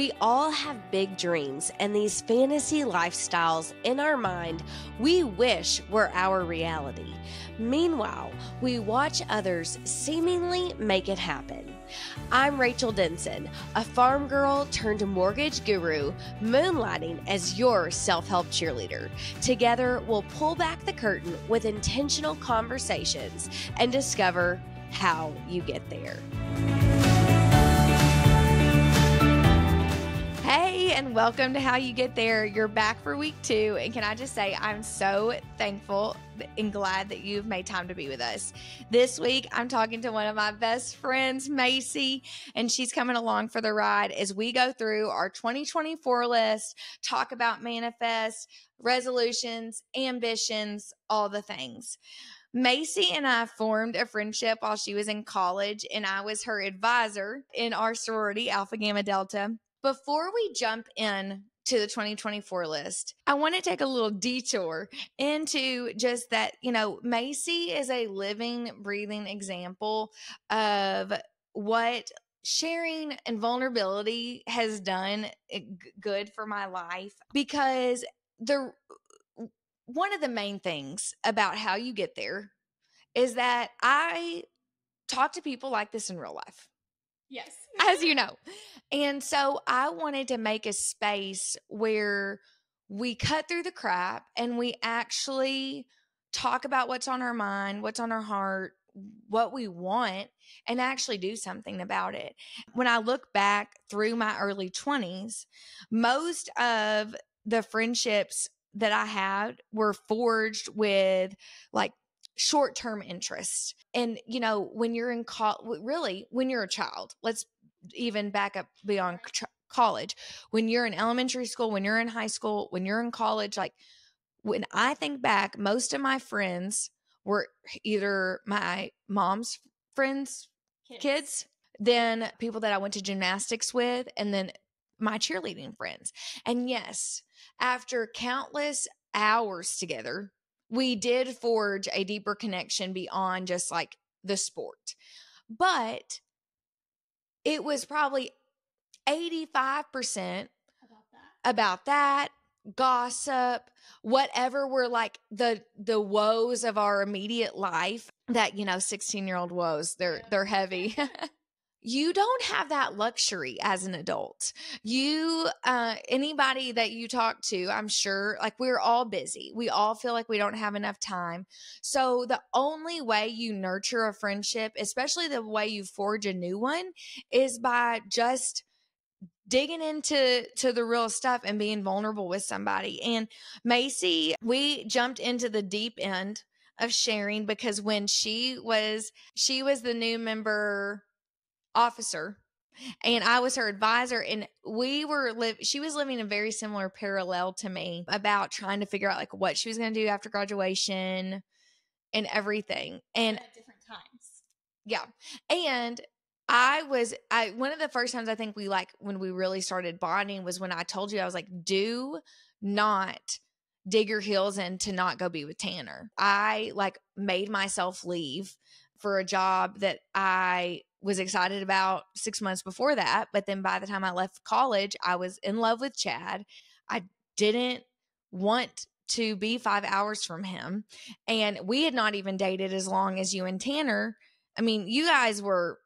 We all have big dreams, and these fantasy lifestyles in our mind we wish were our reality. Meanwhile, we watch others seemingly make it happen. I'm Rachel Denson, a farm girl turned mortgage guru, moonlighting as your self-help cheerleader. Together, we'll pull back the curtain with intentional conversations and discover how you get there. Hey, and welcome to How You Get There. You're back for week 2. And can I just say, I'm so thankful and glad that you've made time to be with us. This week, I'm talking to one of my best friends, Maci, and she's coming along for the ride as we go through our 2024 list, talk about manifest, resolutions, ambitions, all the things. Maci and I formed a friendship while she was in college, and I was her advisor in our sorority, Alpha Gamma Delta. Before we jump in to the 2024 list, I want to take a little detour into just that, Maci is a living, breathing example of what sharing and vulnerability has done good for my life, because one of the main things about how you get there is that I talk to people like this in real life. Yes. As you know. And so I wanted to make a space where we cut through the crap and we actually talk about what's on our mind, what's on our heart, what we want, and actually do something about it. When I look back through my early 20s, most of the friendships that I had were forged with like short-term interests. And, when you're in when you're a child, let's even back up beyond college, when you're in elementary school, when you're in high school, when you're in college, like when I think back, most of my friends were either my mom's friends, kids, then people that I went to gymnastics with, and then my cheerleading friends. And yes, after countless hours together, we did forge a deeper connection beyond just like the sport. But it was probably 85% about that, gossip, whatever were like the woes of our immediate life that, 16-year-old woes, they're heavy. You don't have that luxury as an adult. Anybody that you talk to, I'm sure, like we're all busy. We all feel like we don't have enough time. So the only way you nurture a friendship, especially the way you forge a new one, is by just digging into the real stuff and being vulnerable with somebody. And Maci, we jumped into the deep end of sharing because when she was the new member officer and I was her advisor, and she was living a very similar parallel to me about trying to figure out like what she was going to do after graduation and everything. And at different times. Yeah. And one of the first times I think when we really started bonding was when I told you, I was like, do not dig your heels in to not go be with Tanner. I made myself leave for a job that I was excited about 6 months before that. But then by the time I left college, I was in love with Chad. I didn't want to be 5 hours from him. And we had not even dated as long as you and Tanner. I mean, you guys were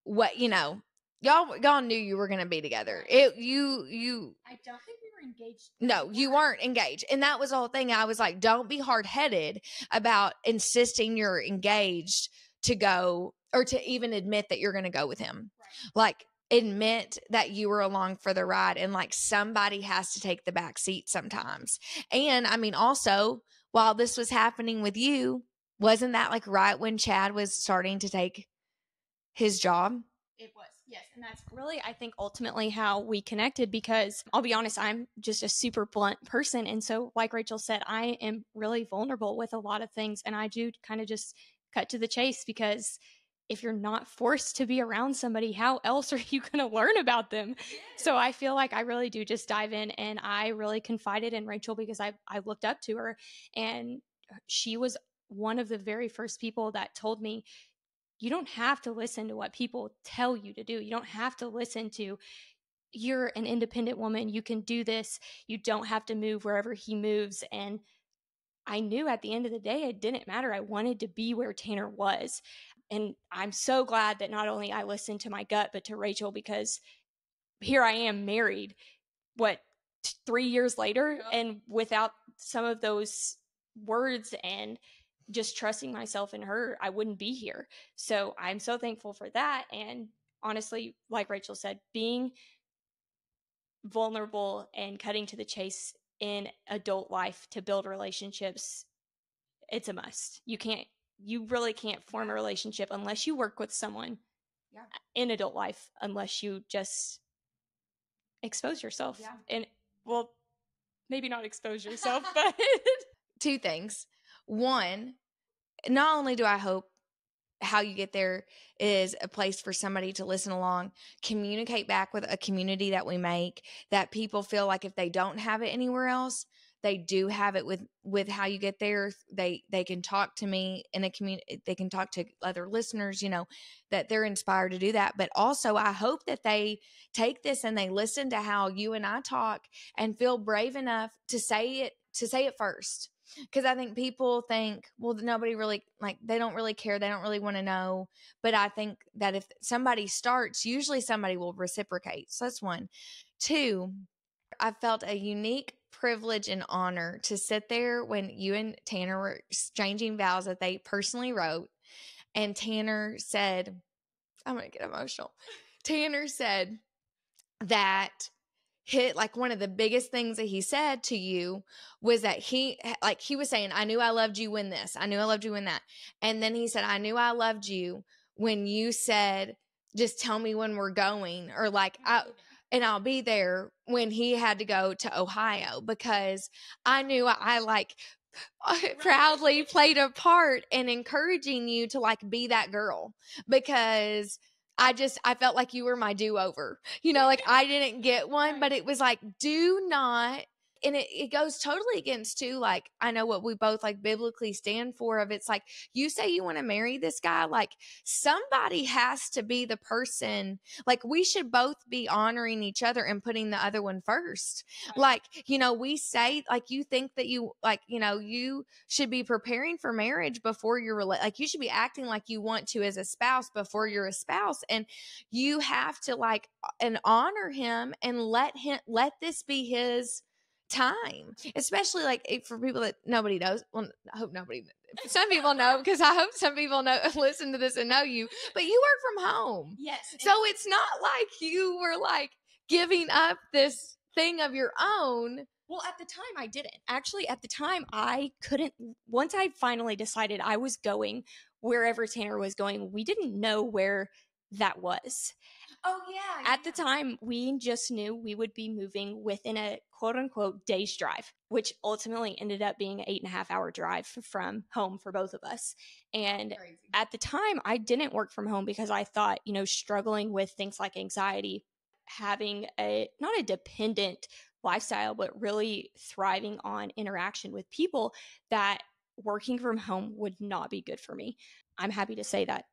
y'all knew you were going to be together. I don't think we were engaged. No, you weren't engaged. And that was the whole thing. I was like, don't be hard-headed about insisting you're engaged to go or to even admit that you're going to go with him. Right. Like, admit that you were along for the ride, and like somebody has to take the back seat sometimes. And I mean, also, while this was happening with you, wasn't that like right when Chad was starting to take his job? It was, yes. And that's really, I think, ultimately how we connected, because I'll be honest, I'm just a super blunt person. And so, like Rachel said, I am really vulnerable with a lot of things. And I do kind of just cut to the chase, because if you're not forced to be around somebody, how else are you going to learn about them? So I feel like I really do just dive in, and I really confided in Rachel because I looked up to her, and she was one of the very first people that told me, you don't have to listen to what people tell you to do. You don't have to listen to you're an independent woman. You can do this. You don't have to move wherever he moves. And I knew at the end of the day, it didn't matter. I wanted to be where Tanner was. And I'm so glad that not only I listened to my gut, but to Rachel, because here I am married, 3 years later, and without some of those words and just trusting myself in her, I wouldn't be here. So I'm so thankful for that. And honestly, like Rachel said, being vulnerable and cutting to the chase in adult life to build relationships, it's a must. You really can't form a relationship unless you work with someone in adult life, unless you just expose yourself. And well, maybe not expose yourself, but two things. One, not only do I hope How You Get There is a place for somebody to listen along, communicate back with a community that we make, that people feel like if they don't have it anywhere else, they do have it with How You Get There. They can talk to me in a community. They can talk to other listeners, that they're inspired to do that. But also, I hope that they take this and they listen to how you and I talk and feel brave enough to say it first. Because I think people think, well, nobody really, they don't really care. They don't really want to know. But I think that if somebody starts, usually somebody will reciprocate. So that's one. Two, I felt a unique privilege and honor to sit there when you and Tanner were exchanging vows that they personally wrote. And Tanner said, I'm going to get emotional. Tanner said that one of the biggest things that he said to you was that he was saying, I knew I loved you when this, I knew I loved you when that. And then he said, I knew I loved you when you said, just tell me when we're going, or and I'll be there, when he had to go to Ohio, because I knew I proudly played a part in encouraging you to be that girl, because I felt like you were my do-over, I didn't get one, but it was do not, and it goes totally against too, I know what we both biblically stand for, of it's you say you want to marry this guy, somebody has to be the person, we should both be honoring each other and putting the other one first. We say, you think that you, you should be preparing for marriage before you're, you should be acting like you want to as a spouse before you're a spouse. And you have to and honor him and let this be his time, especially for people that nobody knows. Well, I hope nobody, some people know, because I hope some people know, listen to this and know you, but you work from home. Yes. So it's not like you were giving up this thing of your own. Well, at the time I didn't. Actually, at the time I couldn't. Once I finally decided I was going wherever Tanner was going, we didn't know where that was. Oh, yeah. At the time, we just knew we would be moving within a quote-unquote day's drive, which ultimately ended up being an 8.5-hour drive from home for both of us. And crazy. At the time, I didn't work from home because I thought, struggling with things like anxiety, having not a dependent lifestyle, but really thriving on interaction with people, that working from home would not be good for me. I'm happy to say that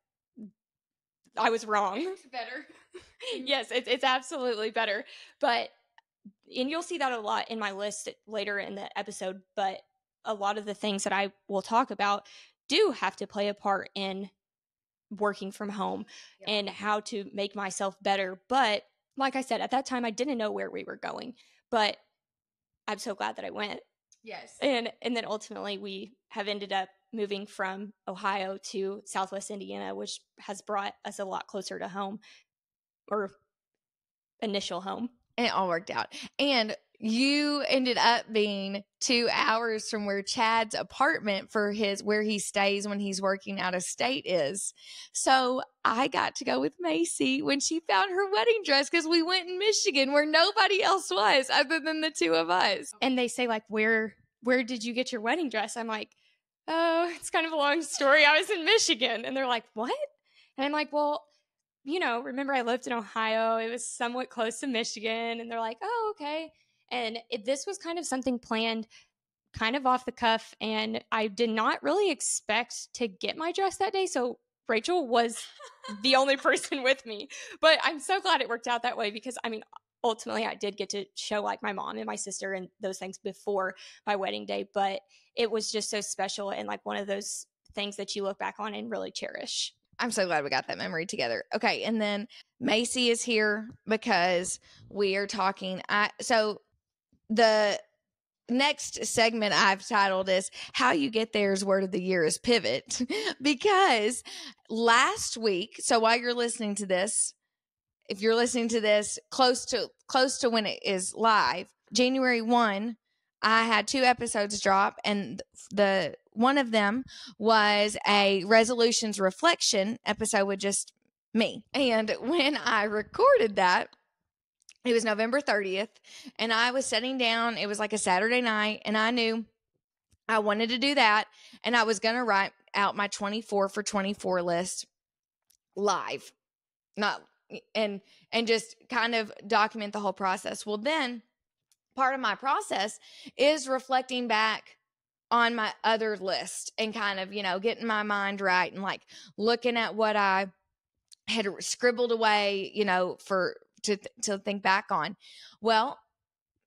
I was wrong. It's better. Yes, it's absolutely better. And you'll see that a lot in my list later in the episode, but a lot of the things that I will talk about do have to play a part in working from home and how to make myself better. But like I said, at that time, I didn't know where we were going, but I'm so glad that I went. Yes. And then ultimately we have ended up moving from Ohio to Southwest Indiana, which has brought us a lot closer to home, or initial home. And it all worked out. And you ended up being 2 hours from where Chad's apartment for where he stays when he's working out of state is. So I got to go with Maci when she found her wedding dress, because we went in Michigan where nobody else was other than the two of us. And they say where did you get your wedding dress? I'm like, oh, it's kind of a long story. I was in Michigan. And they're like, what? And I'm like, well, remember I lived in Ohio. It was somewhat close to Michigan. And they're like, oh, okay. And this was kind of something planned kind of off the cuff. And I did not really expect to get my dress that day. So Rachel was the only person with me. But I'm so glad it worked out that way, because, ultimately I did get to show like my mom and my sister and those things before my wedding day, but it was just so special and like one of those things that you look back on and really cherish. I'm so glad we got that memory together. Okay, and then Maci is here because we are talking. So the next segment I've titled is How You Get There's Word of the Year is Pivot. Because last week, so while you're listening to this, if you're listening to this close to when it is live, January 1, I had 2 episodes drop, and the one of them was a resolutions reflection episode with just me. And when I recorded that, it was November 30th, and I was sitting down. It was like a Saturday night, and I knew I wanted to do that, and I was going to write out my 24 for 24 list live. Not and just kind of document the whole process. Well, then part of my process is reflecting back on my other list and kind of, getting my mind right and like looking at what I had scribbled away, to think back on. Well,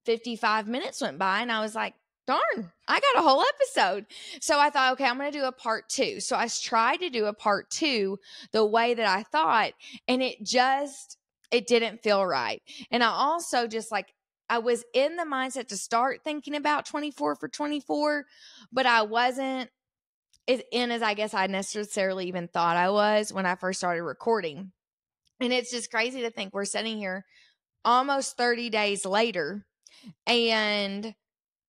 55 minutes went by and I was like, darn, I got a whole episode. So I thought, okay, I'm going to do a part 2. So I tried to do a part 2 the way that I thought, and it didn't feel right. And I also just I was in the mindset to start thinking about 24 for 24, but I wasn't as in as I guess I necessarily even thought I was when I first started recording. And it's just crazy to think we're sitting here almost 30 days later, and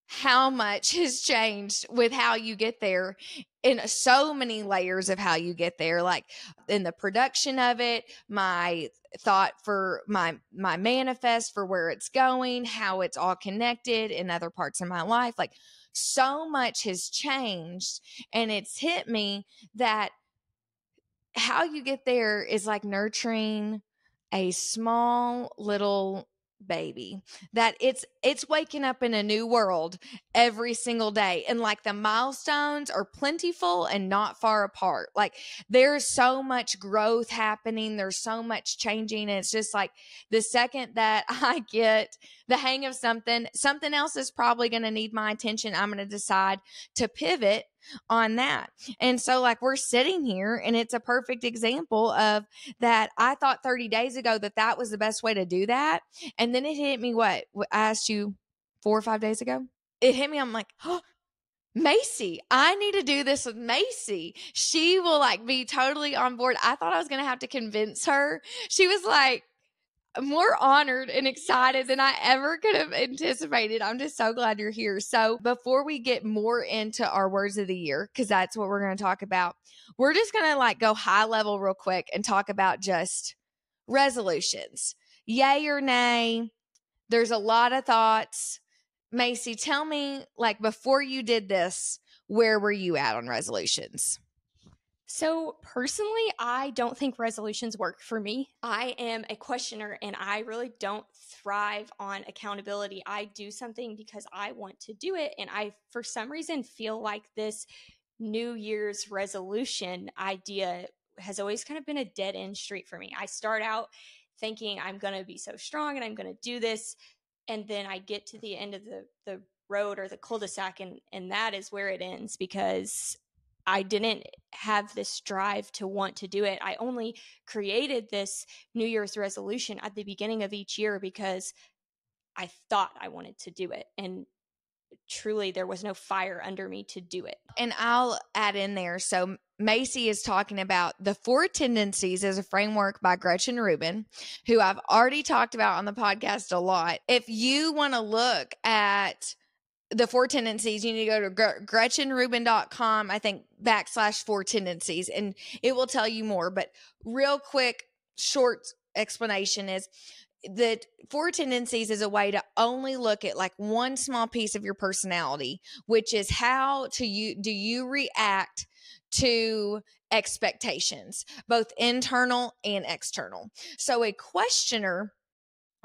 how much has changed with how you get there in so many layers of how you get there, like in the production of it, my thought for my manifest for where it's going, how it's all connected in other parts of my life. Like so much has changed, and it's hit me that how you get there is like nurturing a small little baby, that it's waking up in a new world every single day, and like the milestones are plentiful and not far apart. Like there's so much growth happening, there's so much changing, and it's just like the second that I get the hang of something else is probably going to need my attention. I'm going to decide to pivot on that. And so like we're sitting here, and it's a perfect example of that. I thought 30 days ago that was the best way to do that. And then it hit me, what I asked you 4 or 5 days ago. It hit me. I'm like, oh, Maci, I need to do this with Maci. She will like be totally on board. I thought I was going to have to convince her. She was like more honored and excited than I ever could have anticipated. I'm just so glad you're here. So before we get more into our words of the year, because that's what we're going to talk about, we're just going to like go high level real quick and talk about just resolutions. Yay or nay? There's a lot of thoughts. Maci, tell me, like before you did this, where were you at on resolutions? So personally, I don't think resolutions work for me. I am a questioner, and I really don't thrive on accountability. I do something because I want to do it, and I, for some reason, feel like this New Year's resolution idea has always kind of been a dead end street for me. I start out thinking I'm going to be so strong and I'm going to do this, and then I get to the end of the road or the cul-de-sac, and that is where it ends, because I didn't have this drive to want to do it. I only created this New Year's resolution at the beginning of each year because I thought I wanted to do it. And truly, there was no fire under me to do it. And I'll add in there. So Maci is talking about the Four Tendencies as a framework by Gretchen Rubin, who I've already talked about on the podcast a lot. If you want to look at the Four Tendencies, you need to go to GretchenRubin.com, I think /Four Tendencies, and it will tell you more. But real quick, short explanation is that Four Tendencies is a way to only look at like one small piece of your personality, which is how do you react to expectations, both internal and external. So a questioner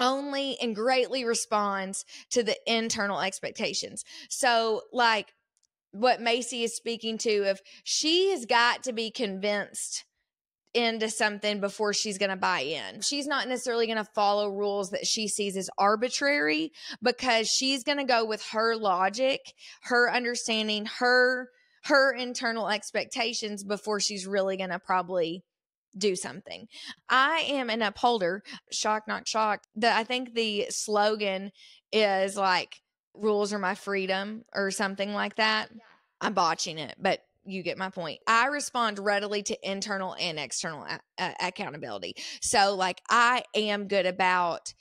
only and greatly responds to the internal expectations. So like what Maci is speaking to, if she has got to be convinced into something before she's going to buy in. She's not necessarily going to follow rules that she sees as arbitrary, because she's going to go with her logic, her understanding, her internal expectations before she's really going to probably do something. I am an upholder, shock not shocked. I think the slogan is like, rules are my freedom or something like that. Yeah. I'm botching it, but you get my point. I respond readily to internal and external accountability. So like, I am good about,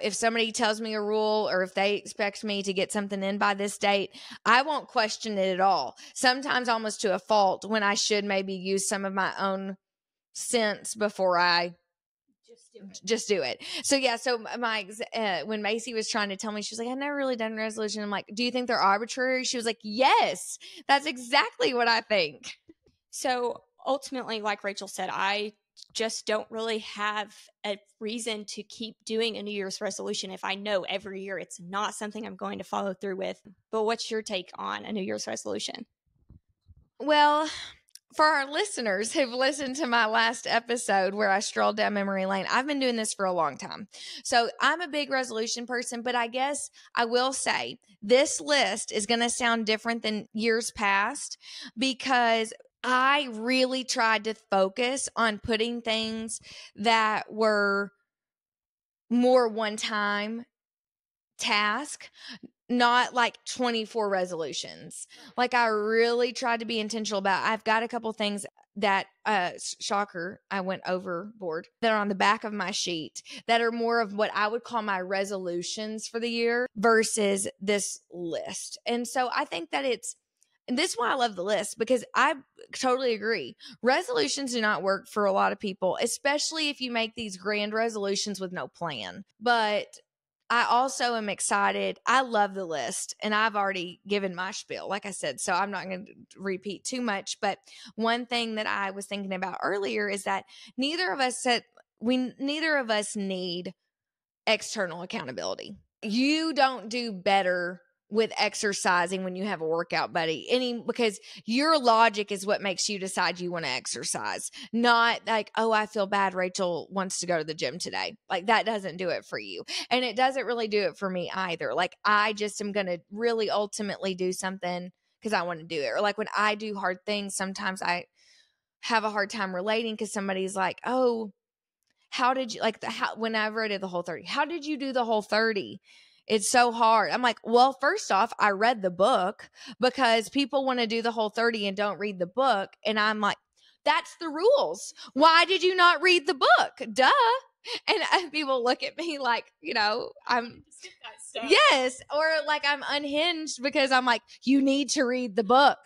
if somebody tells me a rule, or if they expect me to get something in by this date, I won't question it at all. Sometimes almost to a fault, when I should maybe use some of my own sense before I just do it. So yeah, so when Maci was trying to tell me, she was like, I've never really done a resolution. I'm like, do you think they're arbitrary? She was like, yes, that's exactly what I think. So ultimately, like Rachel said, I just don't really have a reason to keep doing a New Year's resolution if I know every year it's not something I'm going to follow through with. But what's your take on a New Year's resolution? Well, for our listeners who've listened to my last episode where I strolled down memory lane, I've been doing this for a long time. So I'm a big resolution person, but I guess I will say this list is going to sound different than years past, because I really tried to focus on putting things that were more one-time task, not like 24 resolutions. Like, I really tried to be intentional about, I've got a couple things that, shocker, I went overboard, that are on the back of my sheet that are more of what I would call my resolutions for the year versus this list. And so I think that and this is why I love the list, because I totally agree. Resolutions do not work for a lot of people, especially if you make these grand resolutions with no plan. But I also am excited. I love the list, and I've already given my spiel, like I said, so I'm not going to repeat too much. But one thing that I was thinking about earlier is that neither of us need external accountability. You don't do better with exercising when you have a workout buddy, because your logic is what makes you decide you want to exercise, not like, oh, I feel bad Rachel wants to go to the gym today. Like, that doesn't do it for you, and it doesn't really do it for me either. Like, I just am going to really ultimately do something because I want to do it. Or like, when I do hard things, sometimes I have a hard time relating, because somebody's like, oh, how did you, like, whenever I did the Whole30, how did you do the Whole30? It's so hard. I'm like, well, first off, I read the book, because people want to do the Whole30 and don't read the book. And I'm like, that's the rules. Why did you not read the book? Duh. And people look at me like, I'm, yes, or like I'm unhinged, because I'm like, you need to read the book.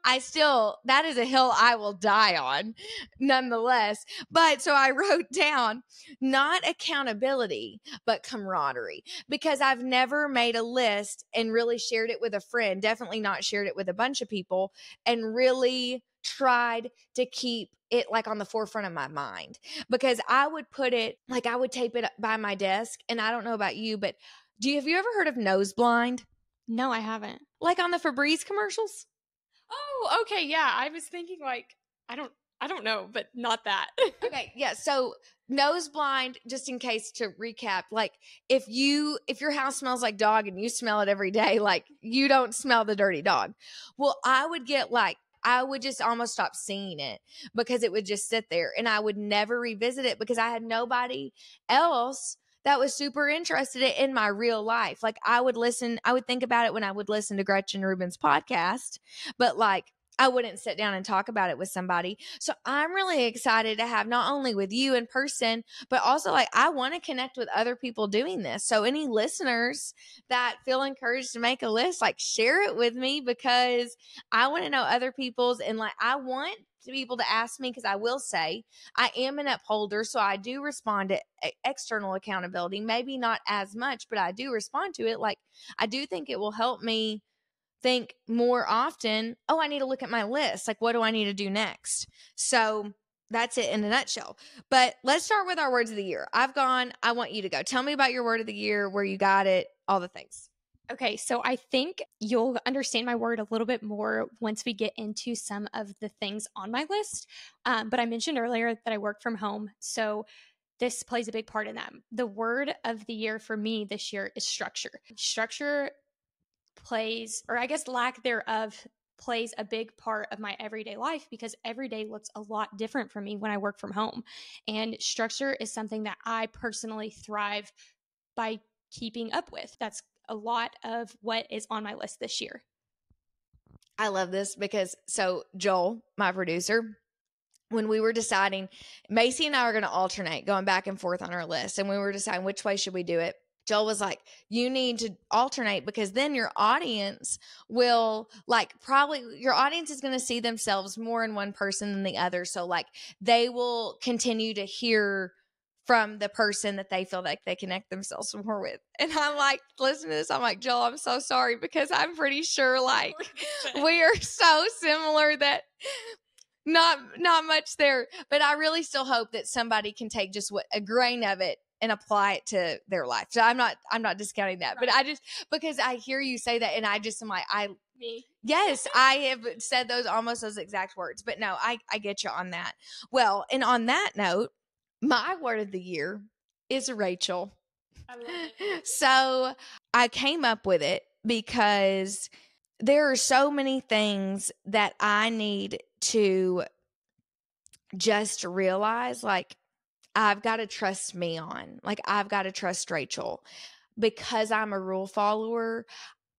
That is a hill I will die on nonetheless. But so I wrote down, not accountability, but camaraderie, because I've never made a list and really shared it with a friend, definitely not shared it with a bunch of people, and really tried to keep it like on the forefront of my mind, because I would put it, like, I would tape it by my desk. And I don't know about you, but have you ever heard of nose blind? No, I haven't. Like on the Febreze commercials? Oh, okay. Yeah. I was thinking like, I don't know, but not that. Okay. Yeah. So nose blind, just in case to recap, like if your house smells like dog and you smell it every day, like you don't smell the dirty dog. Well, I would just almost stop seeing it, because it would just sit there, and I would never revisit it, because I had nobody else that was super interested in my real life. Like, I would think about it when I would listen to Gretchen Rubin's podcast, but like, I wouldn't sit down and talk about it with somebody. So I'm really excited to have, not only with you in person, but also like, I want to connect with other people doing this. So any listeners that feel encouraged to make a list, like, share it with me, because I want to know other people's, and like, I want people to ask me, because I will say I am an upholder. So I do respond to external accountability, maybe not as much, but I do respond to it. Like, I do think it will help me think more often, oh, I need to look at my list. Like, what do I need to do next? So that's it in a nutshell. But let's start with our words of the year. I want you to go. Tell me about your word of the year, where you got it, all the things. Okay, so I think you'll understand my word a little bit more once we get into some of the things on my list. But I mentioned earlier that I work from home. So this plays a big part in that. The word of the year for me this year is structure. Structure plays, or I guess lack thereof, plays a big part of my everyday life because every day looks a lot different for me when I work from home. And structure is something that I personally thrive by keeping up with. That's a lot of what is on my list this year. I love this because so Joel, my producer, when we were deciding, Maci and I are going to alternate going back and forth on our list, and we were deciding which way should we do it. Joel was like, you need to alternate because then your audience will probably your audience is going to see themselves more in one person than the other. So like they will continue to hear from the person that they feel like they connect themselves more with. And I'm like, listen to this. I'm like, Joel, I'm so sorry because I'm pretty sure like we are so similar that not much there. But I really still hope that somebody can take just a grain of it and apply it to their life. So I'm not discounting that, right. But I just, because I hear you say that and I just am like, yes, I have said almost those exact words, but no, I get you on that. Well, and on that note, my word of the year is Rachel. I love it. So I came up with it because there are so many things that I need to just realize, like, I've got to trust me on. Like, I've got to trust Rachel. Because I'm a rule follower,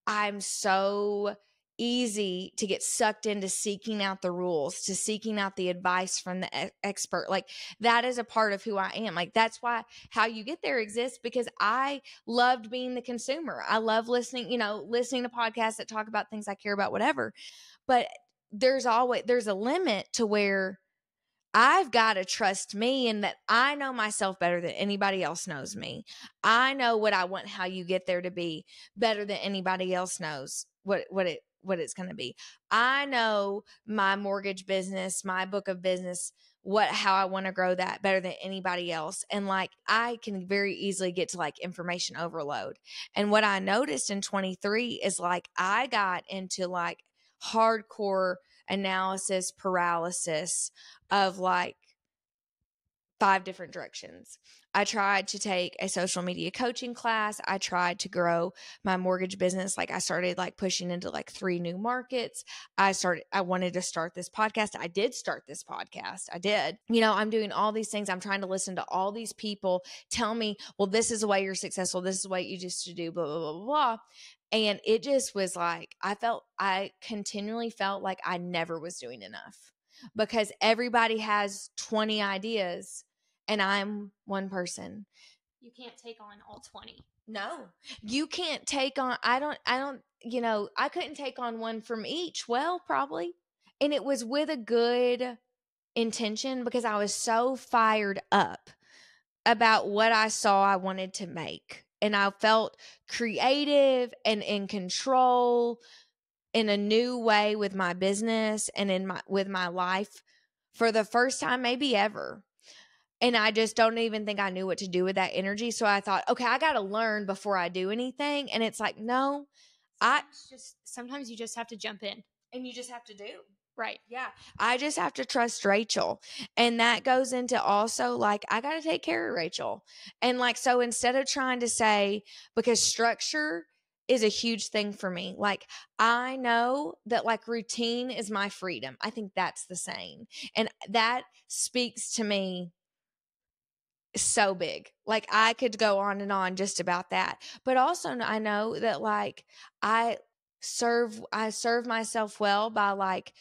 I'm so easy to get sucked into seeking out the rules, to seeking out the advice from the expert. Like, that is a part of who I am. Like, that's why How You Get There exists, because I loved being the consumer. I love listening to podcasts that talk about things I care about, whatever. But there's a limit to where I've got to trust me, and that I know myself better than anybody else knows me. I know what I want How You Get There to be better than anybody else knows what it's going to be. I know my mortgage business, my book of business, how I want to grow that better than anybody else. And like, I can very easily get to like information overload. And what I noticed in 23 is like, I got into like hardcore analysis paralysis of like 5 different directions. I tried to take a social media coaching class. I tried to grow my mortgage business. Like, I started like pushing into like 3 new markets. I wanted to start this podcast. I did start this podcast. I did. I'm doing all these things. I'm trying to listen to all these people tell me, well, this is the way you're successful. This is the way you just to do, blah, blah, blah, blah. And it just was like, I continually felt like I never was doing enough, because everybody has 20 ideas and I'm one person. You can't take on all 20. No, you can't take on, I couldn't take on one from each. Well, probably. And it was with a good intention, because I was so fired up about what I saw I wanted to make. And I felt creative and in control in a new way with my business and with my life for the first time maybe ever. And I just don't even think I knew what to do with that energy. So I thought, okay, I got to learn before I do anything. And it's like, no, sometimes you just have to jump in, and you just have to do. Right. Yeah. I just have to trust Rachel. And that goes into also like, I got to take care of Rachel. And like, so instead of trying to say, because structure is a huge thing for me. Like, I know that like routine is my freedom. I think that's the saying. And that speaks to me so big. Like, I could go on and on just about that. But also I know that like I serve myself well by like,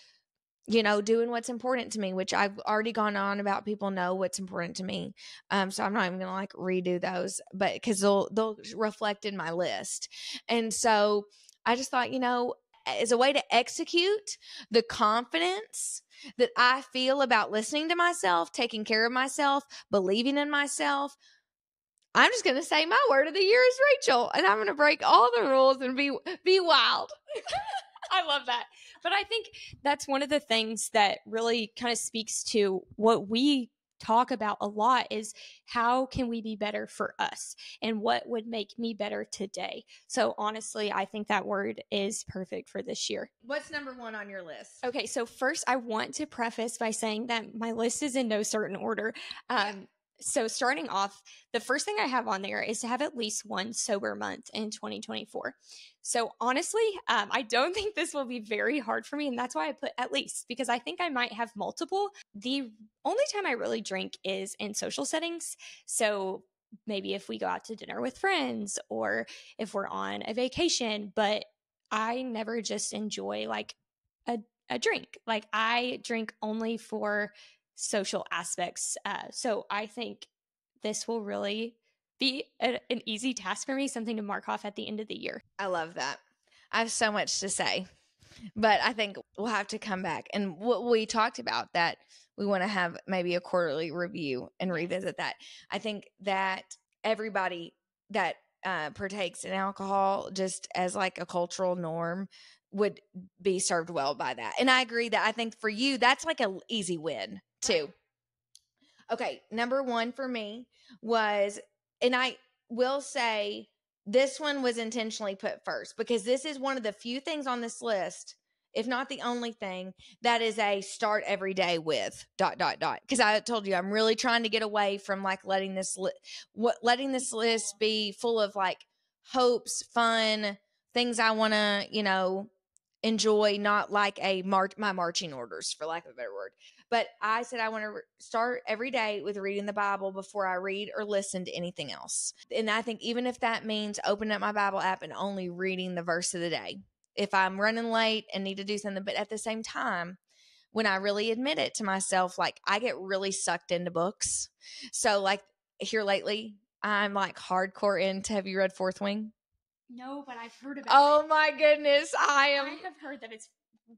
doing what's important to me, which I've already gone on about. People know what's important to me. So I'm not even going to like redo those, but cause they'll reflect in my list. And so I just thought, as a way to execute the confidence that I feel about listening to myself, taking care of myself, believing in myself, I'm just going to say my word of the year is Rachel, and I'm going to break all the rules and be wild. I love that. But I think that's one of the things that really kind of speaks to what we talk about a lot is how can we be better for us and what would make me better today. So honestly, I think that word is perfect for this year. What's number one on your list? Okay, so first I want to preface by saying that my list is in no certain order. So starting off, the first thing I have on there is to have at least one sober month in 2024. So honestly, I don't think this will be very hard for me. And that's why I put at least, because I think I might have multiple. The only time I really drink is in social settings. So maybe if we go out to dinner with friends or if we're on a vacation, but I never just enjoy like a drink. Like I drink only for social aspects. So I think this will really be an easy task for me, something to mark off at the end of the year. I love that. I have so much to say, but I think we'll have to come back. And what we talked about, that we want to have maybe a quarterly review and revisit that. I think that everybody that partakes in alcohol, just as like a cultural norm, would be served well by that. And I agree that I think for you, that's like an easy win too. Okay, number one for me was, and I will say this one was intentionally put first because this is one of the few things on this list, if not the only thing, that is a start every day with ... Because I told you I'm really trying to get away from like letting this list be full of like hopes, fun, things I want to, enjoy, not like my marching orders, for lack of a better word. But I said I want to start every day with reading the Bible before I read or listen to anything else. And I think even if that means opening up my Bible app and only reading the verse of the day, if I'm running late and need to do something. But at the same time, when I really admit it to myself, like I get really sucked into books. So like here lately, I'm like hardcore into, have you read Fourth Wing? No, but I've heard about it. Oh my goodness. I have heard that it's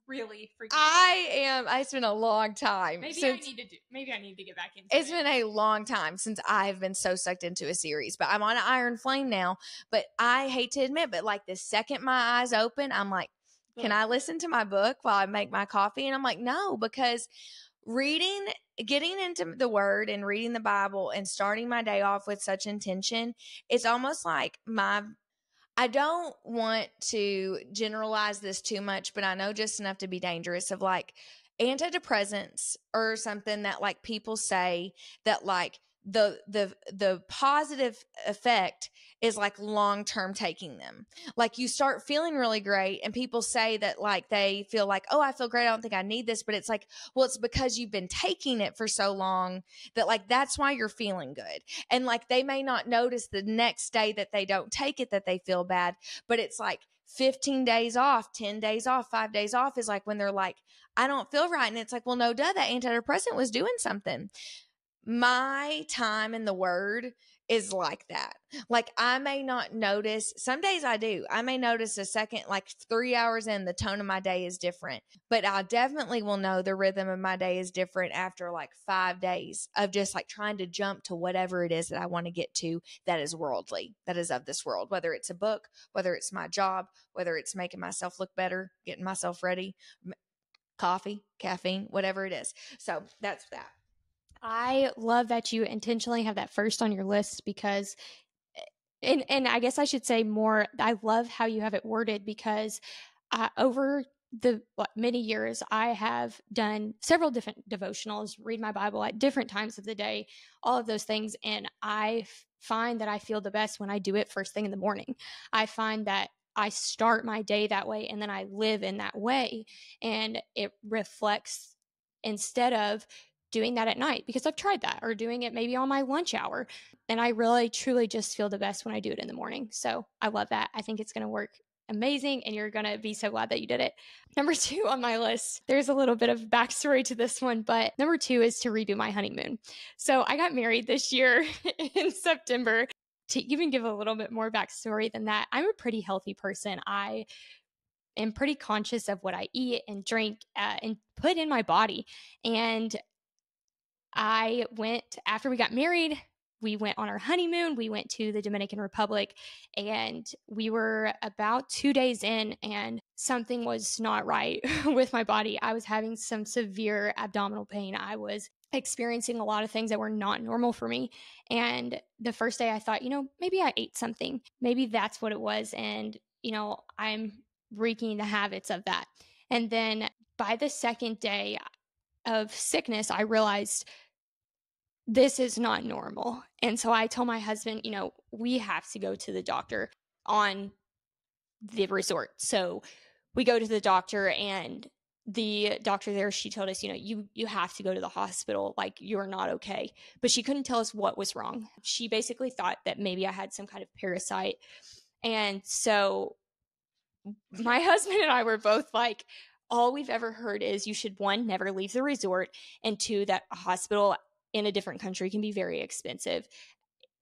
really freaking It's been a long time. maybe I need to get back into it. It's been a long time since I've been so sucked into a series, but I'm on an iron flame now. But I hate to admit, but like the second my eyes open, I'm like, can I listen to my book while I make my coffee? And I'm like, no, because getting into the word and reading the Bible and starting my day off with such intention, it's almost like I don't want to generalize this too much, but I know just enough to be dangerous, of like antidepressants or something that like people say that like the positive effect is like long-term taking them. Like you start feeling really great and people say that like they feel like, oh, I feel great, I don't think I need this. But it's like, well, it's because you've been taking it for so long that like that's why you're feeling good. And like they may not notice the next day that they don't take it that they feel bad, but it's like 15 days off, 10 days off, 5 days off is like when they're like, I don't feel right. And it's like, well, no, duh, that antidepressant was doing something. My time in the word is like that. Like I may not notice, some days I do. I may notice a second, like 3 hours in, the tone of my day is different, but I definitely will know the rhythm of my day is different after like 5 days of just like trying to jump to whatever it is that I want to get to that is worldly, that is of this world, whether it's a book, whether it's my job, whether it's making myself look better, getting myself ready, coffee, caffeine, whatever it is. So that's that. I love that you intentionally have that first on your list because, and I guess I should say more, I love how you have it worded because over the many years, I have done several different devotionals, read my Bible at different times of the day, all of those things. And I find that I feel the best when I do it first thing in the morning. I find that I start my day that way and then I live in that way. And it reflects, instead of doing that at night, because I've tried that, or doing it maybe on my lunch hour. And I really, truly just feel the best when I do it in the morning. So I love that. I think it's going to work amazing, and you're going to be so glad that you did it. Number 2 on my list, there's a little bit of backstory to this one, but number 2 is to redo my honeymoon. So I got married this year in September. To even give a little bit more backstory than that, I'm a pretty healthy person. I am pretty conscious of what I eat and drink and put in my body. And I went, after we got married, we went on our honeymoon. We went to the Dominican Republic, and we were about 2 days in, and something was not right with my body. I was having some severe abdominal pain. I was experiencing a lot of things that were not normal for me. And the first day I thought, maybe I ate something. Maybe that's what it was. And, I'm wreaking the habits of that. And then by the second day of sickness, I realized this is not normal. And so I told my husband, we have to go to the doctor on the resort. So we go to the doctor, and the doctor there, she told us, you have to go to the hospital. Like, you're not okay. But she couldn't tell us what was wrong. She basically thought that maybe I had some kind of parasite. And so my husband and I were both like, all we've ever heard is you should, one, never leave the resort, and two, that a hospital in a different country can be very expensive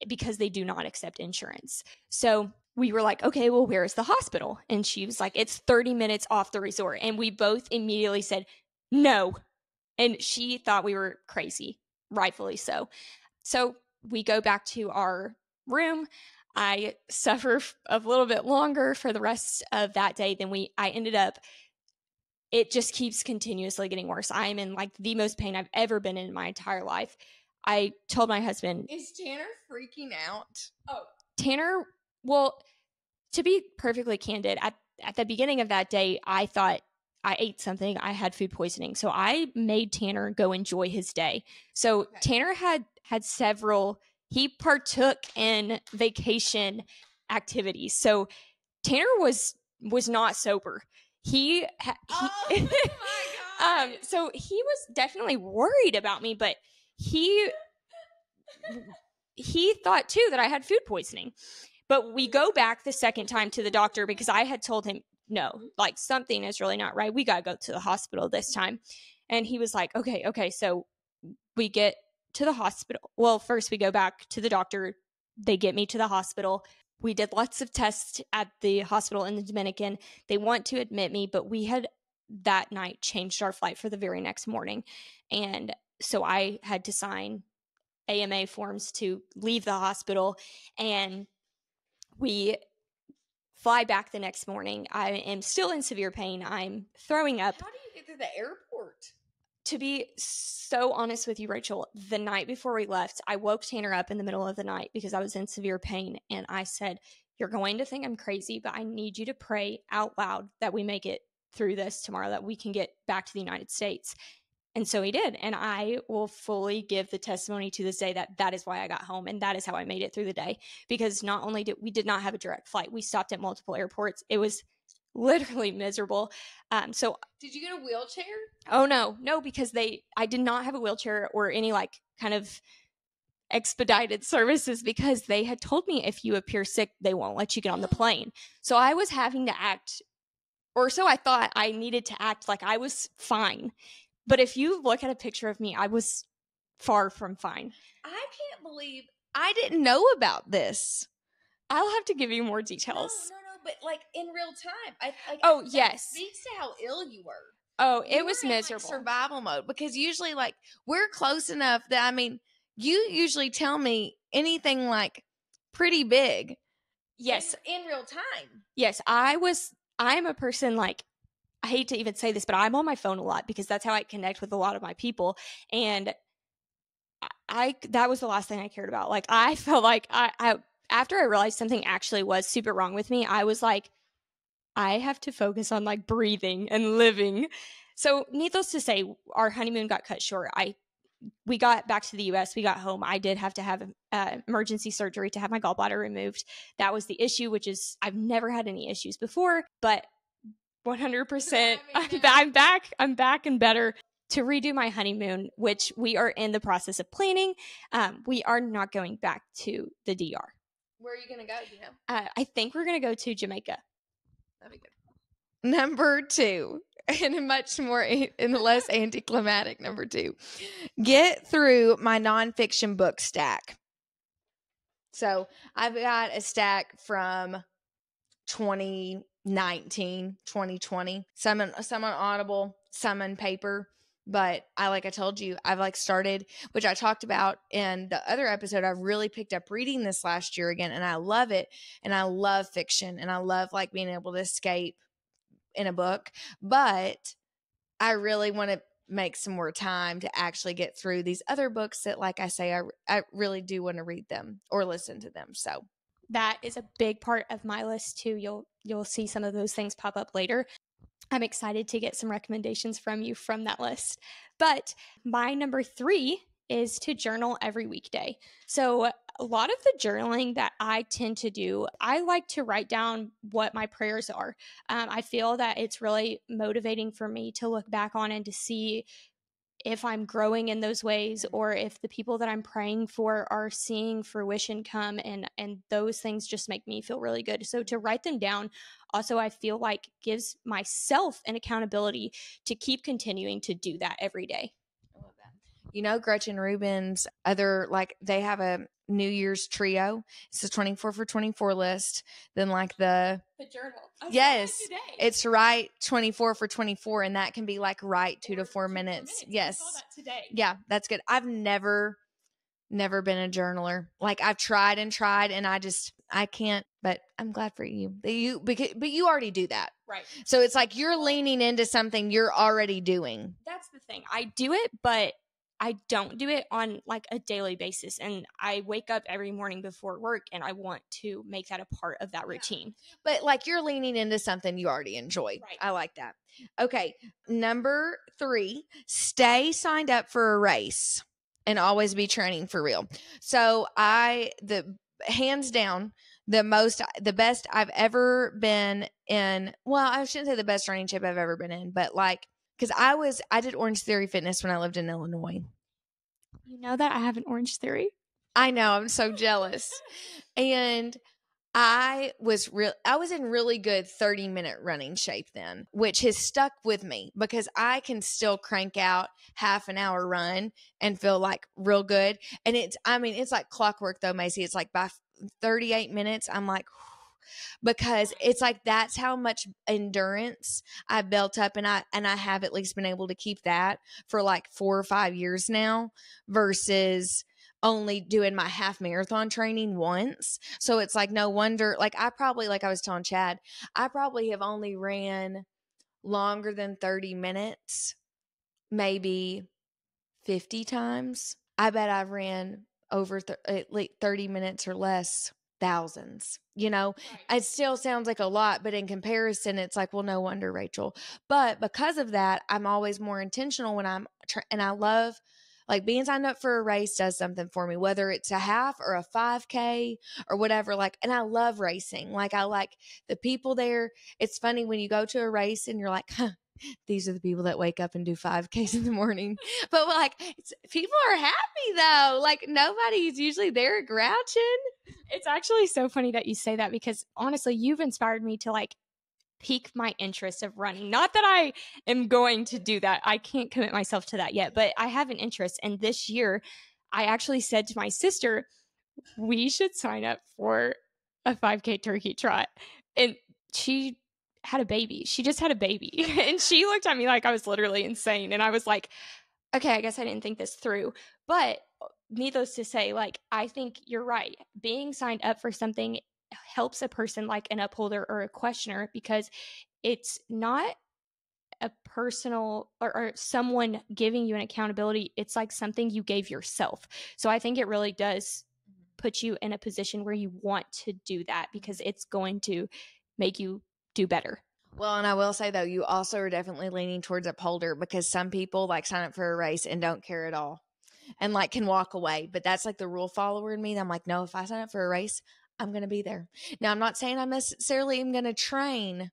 because they do not accept insurance. So we were like, okay, well, where's the hospital? And she was like, it's 30 minutes off the resort. And we both immediately said, no. And she thought we were crazy, rightfully so. So we go back to our room. I suffer a little bit longer for the rest of that day than I ended up. It just keeps continuously getting worse. I am in like the most pain I've ever been in my entire life. I told my husband. Is Tanner freaking out? Oh, Tanner, well, to be perfectly candid, at the beginning of that day, I thought I ate something. I had food poisoning. So I made Tanner go enjoy his day. So okay. Tanner had several, he partook in vacation activities. So Tanner was not sober. Oh my God. So he was definitely worried about me, but he thought too that I had food poisoning. But we go back the second time to the doctor because I had told him, no, like something is really not right. We got to go to the hospital this time. And he was like, okay. So we get to the hospital. Well, first we go back to the doctor. They get me to the hospital. We did lots of tests at the hospital in the Dominican. They want to admit me, but we had that night changed our flight for the very next morning. And so I had to sign AMA forms to leave the hospital, and we fly back the next morning. I am still in severe pain. I'm throwing up. How do you get to the airport? To be so honest with you, Rachel, the night before we left, I woke Tanner up in the middle of the night because I was in severe pain. And I said, you're going to think I'm crazy, but I need you to pray out loud that we make it through this tomorrow, that we can get back to the United States. And so he did. And I will fully give the testimony to this day that is why I got home. And that is how I made it through the day. Because not only did we not have a direct flight, we stopped at multiple airports. It was literally miserable. So did you get a wheelchair? Oh, no, because I did not have a wheelchair or any like kind of expedited services, because they had told me if you appear sick, they won't let you get on the plane. So I was having to act, or so I thought I needed to act like I was fine. But if you look at a picture of me, I was far from fine. I can't believe I didn't know about this. I'll have to give you more details. No, but like in real time. Yes. Speaks to how ill you were. Oh, it was miserable. Like survival mode, because usually like we're close enough that, I mean, you usually tell me anything like pretty big. Yes. In real time. Yes. I'm a person, like, I hate to even say this, but I'm on my phone a lot because that's how I connect with a lot of my people. And that was the last thing I cared about. Like, I felt like I after I realized something actually was super wrong with me, I was like, I have to focus on like breathing and living. So needless to say, our honeymoon got cut short. We got back to the US, we got home. I did have to have emergency surgery to have my gallbladder removed. That was the issue, which is I've never had any issues before, but 100%. I'm back and better to redo my honeymoon, which we are in the process of planning. We are not going back to the DR. Where are you going to go, do you know? I think we're going to go to Jamaica. That'd be good. Number 2, in the less anticlimactic number 2, get through my nonfiction book stack. So I've got a stack from 2019, 2020, some on Audible, some on paper. But like I told you, I've like started, which I talked about in the other episode. I've really picked up reading this last year again, and I love it. And I love fiction, and I love like being able to escape in a book. But I really want to make some more time to actually get through these other books that, like I say, I really do want to read them or listen to them. So that is a big part of my list too. You'll see some of those things pop up later. I'm excited to get some recommendations from you from that list. But my number 3 is to journal every weekday. So a lot of the journaling that I tend to do, I like to write down what my prayers are. I feel that it's really motivating for me to look back on and to see if I'm growing in those ways, or if the people that I'm praying for are seeing fruition come, and those things just make me feel really good. So to write them down also, I feel like gives myself an accountability to keep continuing to do that every day. I love that. You know, Gretchen Rubin's other, like, they have a New Year's trio. It's the 24 for 24 list. Then like the journal. Yes, it's write 24 for 24, and that can be like write 2 to 4 minutes. Yes. I saw that today. Yeah, that's good. I've never been a journaler. Like I've tried, and I can't, but I'm glad for you. But you already do that. Right. So it's like you're leaning into something you're already doing. That's the thing. I do it, but I don't do it on like a daily basis. And I wake up every morning before work, and I want to make that a part of that routine. But like you're leaning into something you already enjoy. Right. I like that. Okay. Number 3, stay signed up for a race and always be training for real. So hands down, the best I've ever been in. Well, I shouldn't say the best training shape I've ever been in, but like, because I did Orange Theory Fitness when I lived in Illinois. You know that I have an Orange Theory? I know, I'm so jealous. And I was in really good 30-minute running shape then, which has stuck with me because I can still crank out half an hour run and feel like real good. And it's like clockwork though, Maci. It's like by 38 minutes, I'm like, because it's like that's how much endurance I built up, and I have at least been able to keep that for like 4 or 5 years now versus only doing my half marathon training once. So it's like no wonder, like I probably, like I was telling Chad, I probably have only ran longer than 30 minutes maybe 50 times. I bet I've ran over at least 30 minutes or less thousands. Right. It still sounds like a lot, but in comparison, it's like, well, no wonder, Rachel. But because of that, I'm always more intentional when and I love, like, being signed up for a race does something for me, whether it's a half or a 5K or whatever. Like, and I love racing. Like, I like the people there. It's funny when you go to a race and you're like, these are the people that wake up and do 5Ks in the morning. But like, people are happy though. Like nobody's usually there grouching. It's actually so funny that you say that, because honestly, you've inspired me to like pique my interest of running. Not that I am going to do that. I can't commit myself to that yet, but I have an interest. And this year, I actually said to my sister, we should sign up for a 5K turkey trot. And she had a baby. She just had a baby. And she looked at me like I was literally insane. And I was like, okay, I guess I didn't think this through. But needless to say, like, I think you're right. Being signed up for something helps a person like an upholder or a questioner, because it's not a personal or someone giving you an accountability. It's like something you gave yourself. So I think it really does put you in a position where you want to do that, because it's going to make you do better. Well, and I will say though, you also are definitely leaning towards upholder, because some people like sign up for a race and don't care at all and like can walk away. But that's like the rule follower in me. I'm like, no, if I sign up for a race, I'm going to be there. Now, I'm not saying I necessarily am going to train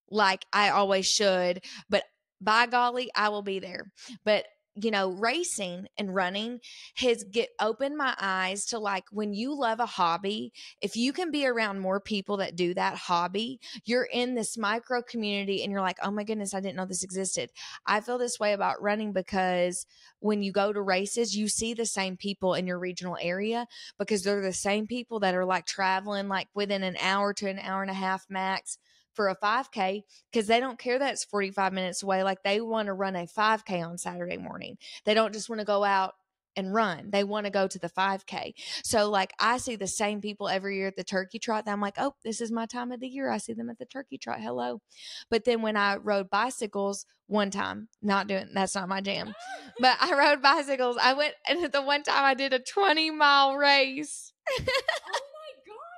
like I always should, but by golly, I will be there. But racing and running has opened my eyes to, like, when you love a hobby, if you can be around more people that do that hobby, you're in this micro community and you're like, oh my goodness, I didn't know this existed. I feel this way about running because when you go to races, you see the same people in your regional area, because they're the same people that are like traveling like within an hour to an hour and a half max for a 5K because they don't care that it's 45 minutes away. Like they want to run a 5K on Saturday morning. They don't just want to go out and run. They want to go to the 5K. So like I see the same people every year at the turkey trot. I'm like, oh, this is my time of the year. I see them at the turkey trot. Hello. But then when I rode bicycles one time, that's not my jam, but I rode bicycles. I went, and the one time I did a 20-mile race.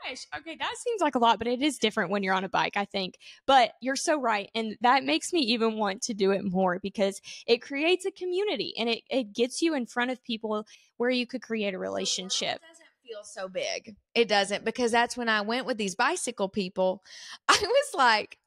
Gosh. Okay, that seems like a lot, but it is different when you're on a bike, I think. But you're so right. And that makes me even want to do it more because it creates a community and it gets you in front of people where you could create a relationship. It doesn't feel so big. It doesn't, because that's when I went with these bicycle people. I was like,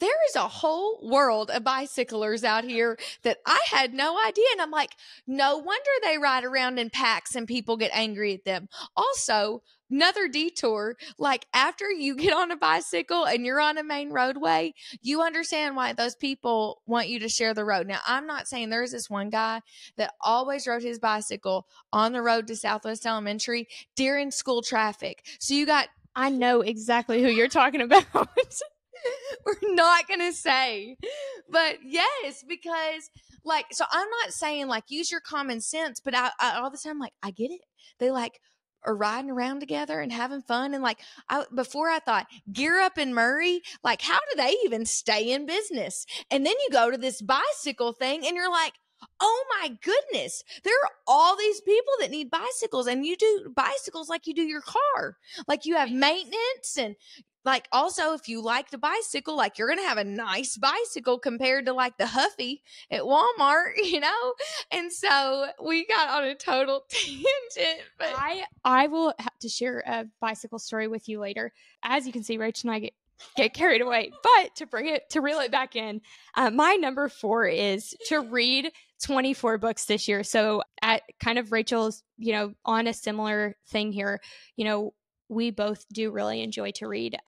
there is a whole world of bicyclers out here that I had no idea. And I'm like, no wonder they ride around in packs and people get angry at them. Also, another detour, like after you get on a bicycle and you're on a main roadway, you understand why those people want you to share the road. Now, I'm not saying there's this one guy that always rode his bicycle on the road to Southwest Elementary during school traffic. So I know exactly who you're talking about. We're not going to say, but yes, because like, so I'm not saying like use your common sense, but I all the time, like, I get it. They like are riding around together and having fun. And like, before I thought Gear Up in Murray, like how do they even stay in business? And then you go to this bicycle thing and you're like, oh my goodness, there are all these people that need bicycles, and you do bicycles like you do your car. Like you have maintenance, and like also if you like to bicycle, like you're going to have a nice bicycle compared to like the Huffy at Walmart, you know? And so we got on a total tangent. But I will have to share a bicycle story with you later. As you can see, Rach and I get carried away, but to reel it back in, my number 4 is to read 24 books this year. So at kind of Rachel's, on a similar thing here, we both do really enjoy to read.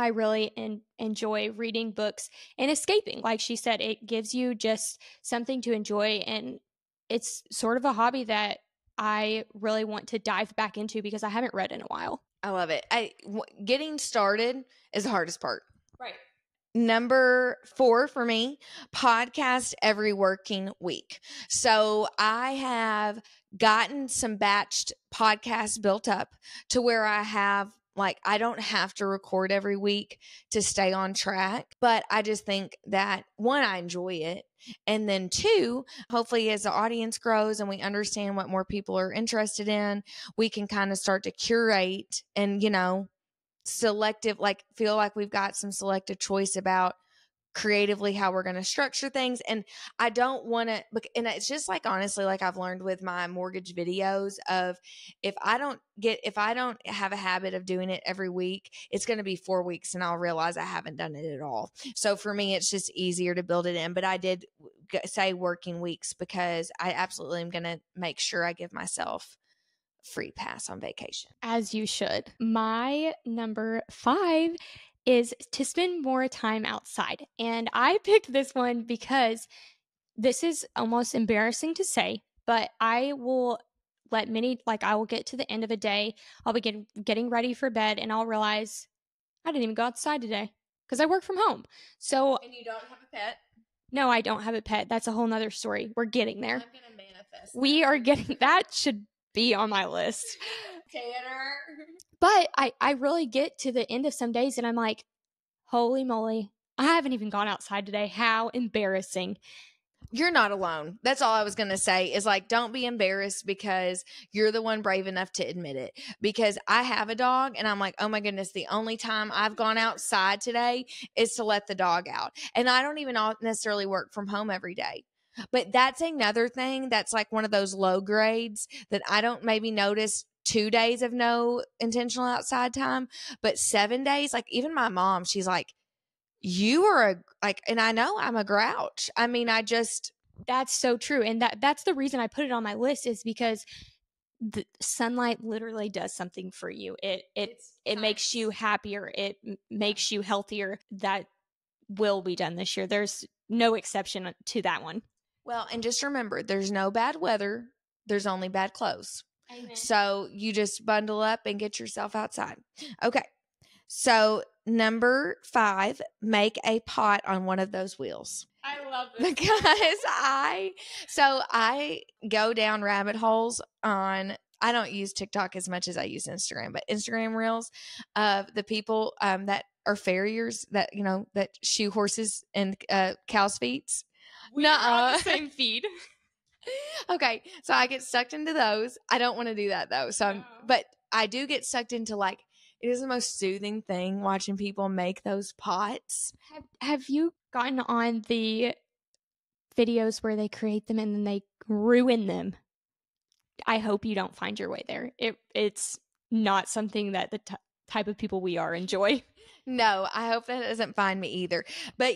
I really enjoy reading books and escaping. Like she said, it gives you just something to enjoy, and it's sort of a hobby that I really want to dive back into because I haven't read in a while. I love it. Getting started is the hardest part. Right. Number 4 for me, podcast every working week. So I have gotten some batched podcasts built up to where I don't have to record every week to stay on track. But I just think that 1, I enjoy it. And then 2, hopefully as the audience grows and we understand what more people are interested in, we can kind of start to curate and, selective, like feel like we've got some selective choice about creatively how we're going to structure things. And I don't want to, and it's just like, honestly, like I've learned with my mortgage videos of if I don't have a habit of doing it every week, it's going to be 4 weeks and I'll realize I haven't done it at all. So for me, it's just easier to build it in. But I did say working weeks because I absolutely am going to make sure I give myself free pass on vacation. As you should. My number 5 is to spend more time outside. And I picked this one because this is almost embarrassing to say, but I will I will get to the end of a day, I'll be getting ready for bed, and I'll realize I didn't even go outside today because I work from home. So, and you don't have a pet? No, I don't have a pet. That's a whole nother story. We're getting there. I'm going to manifest. We are getting, that should be on my list. Tanner. But I really get to the end of some days and I'm like, holy moly, I haven't even gone outside today. How embarrassing. You're not alone. That's all I was going to say is like, don't be embarrassed because you're the one brave enough to admit it. Because I have a dog and I'm like, oh my goodness, the only time I've gone outside today is to let the dog out. And I don't even necessarily work from home every day. But that's another thing that's like one of those low grades that I don't maybe notice 2 days of no intentional outside time, but 7 days, like even my mom, she's like, you are and I know I'm a grouch. I mean, that's so true. And that's the reason I put it on my list is because the sunlight literally does something for you. It makes you happier. It makes you healthier. That will be done this year. There's no exception to that one. Well, and just remember, there's no bad weather. There's only bad clothes. Amen. So you just bundle up and get yourself outside. Okay. So number 5, make a pot on one of those wheels. I love this. Because I go down rabbit holes on, I don't use TikTok as much as I use Instagram, but Instagram reels of the people that are farriers that, that shoe horses and cows' feet. We're on the same feed. Okay, so I get sucked into those. I don't want to do that though. So, but I do get sucked into, like, it is the most soothing thing watching people make those pots. Have you gotten on the videos where they create them and then they ruin them? I hope you don't find your way there. It's not something that the type of people we are enjoy. No, I hope that doesn't find me either. But,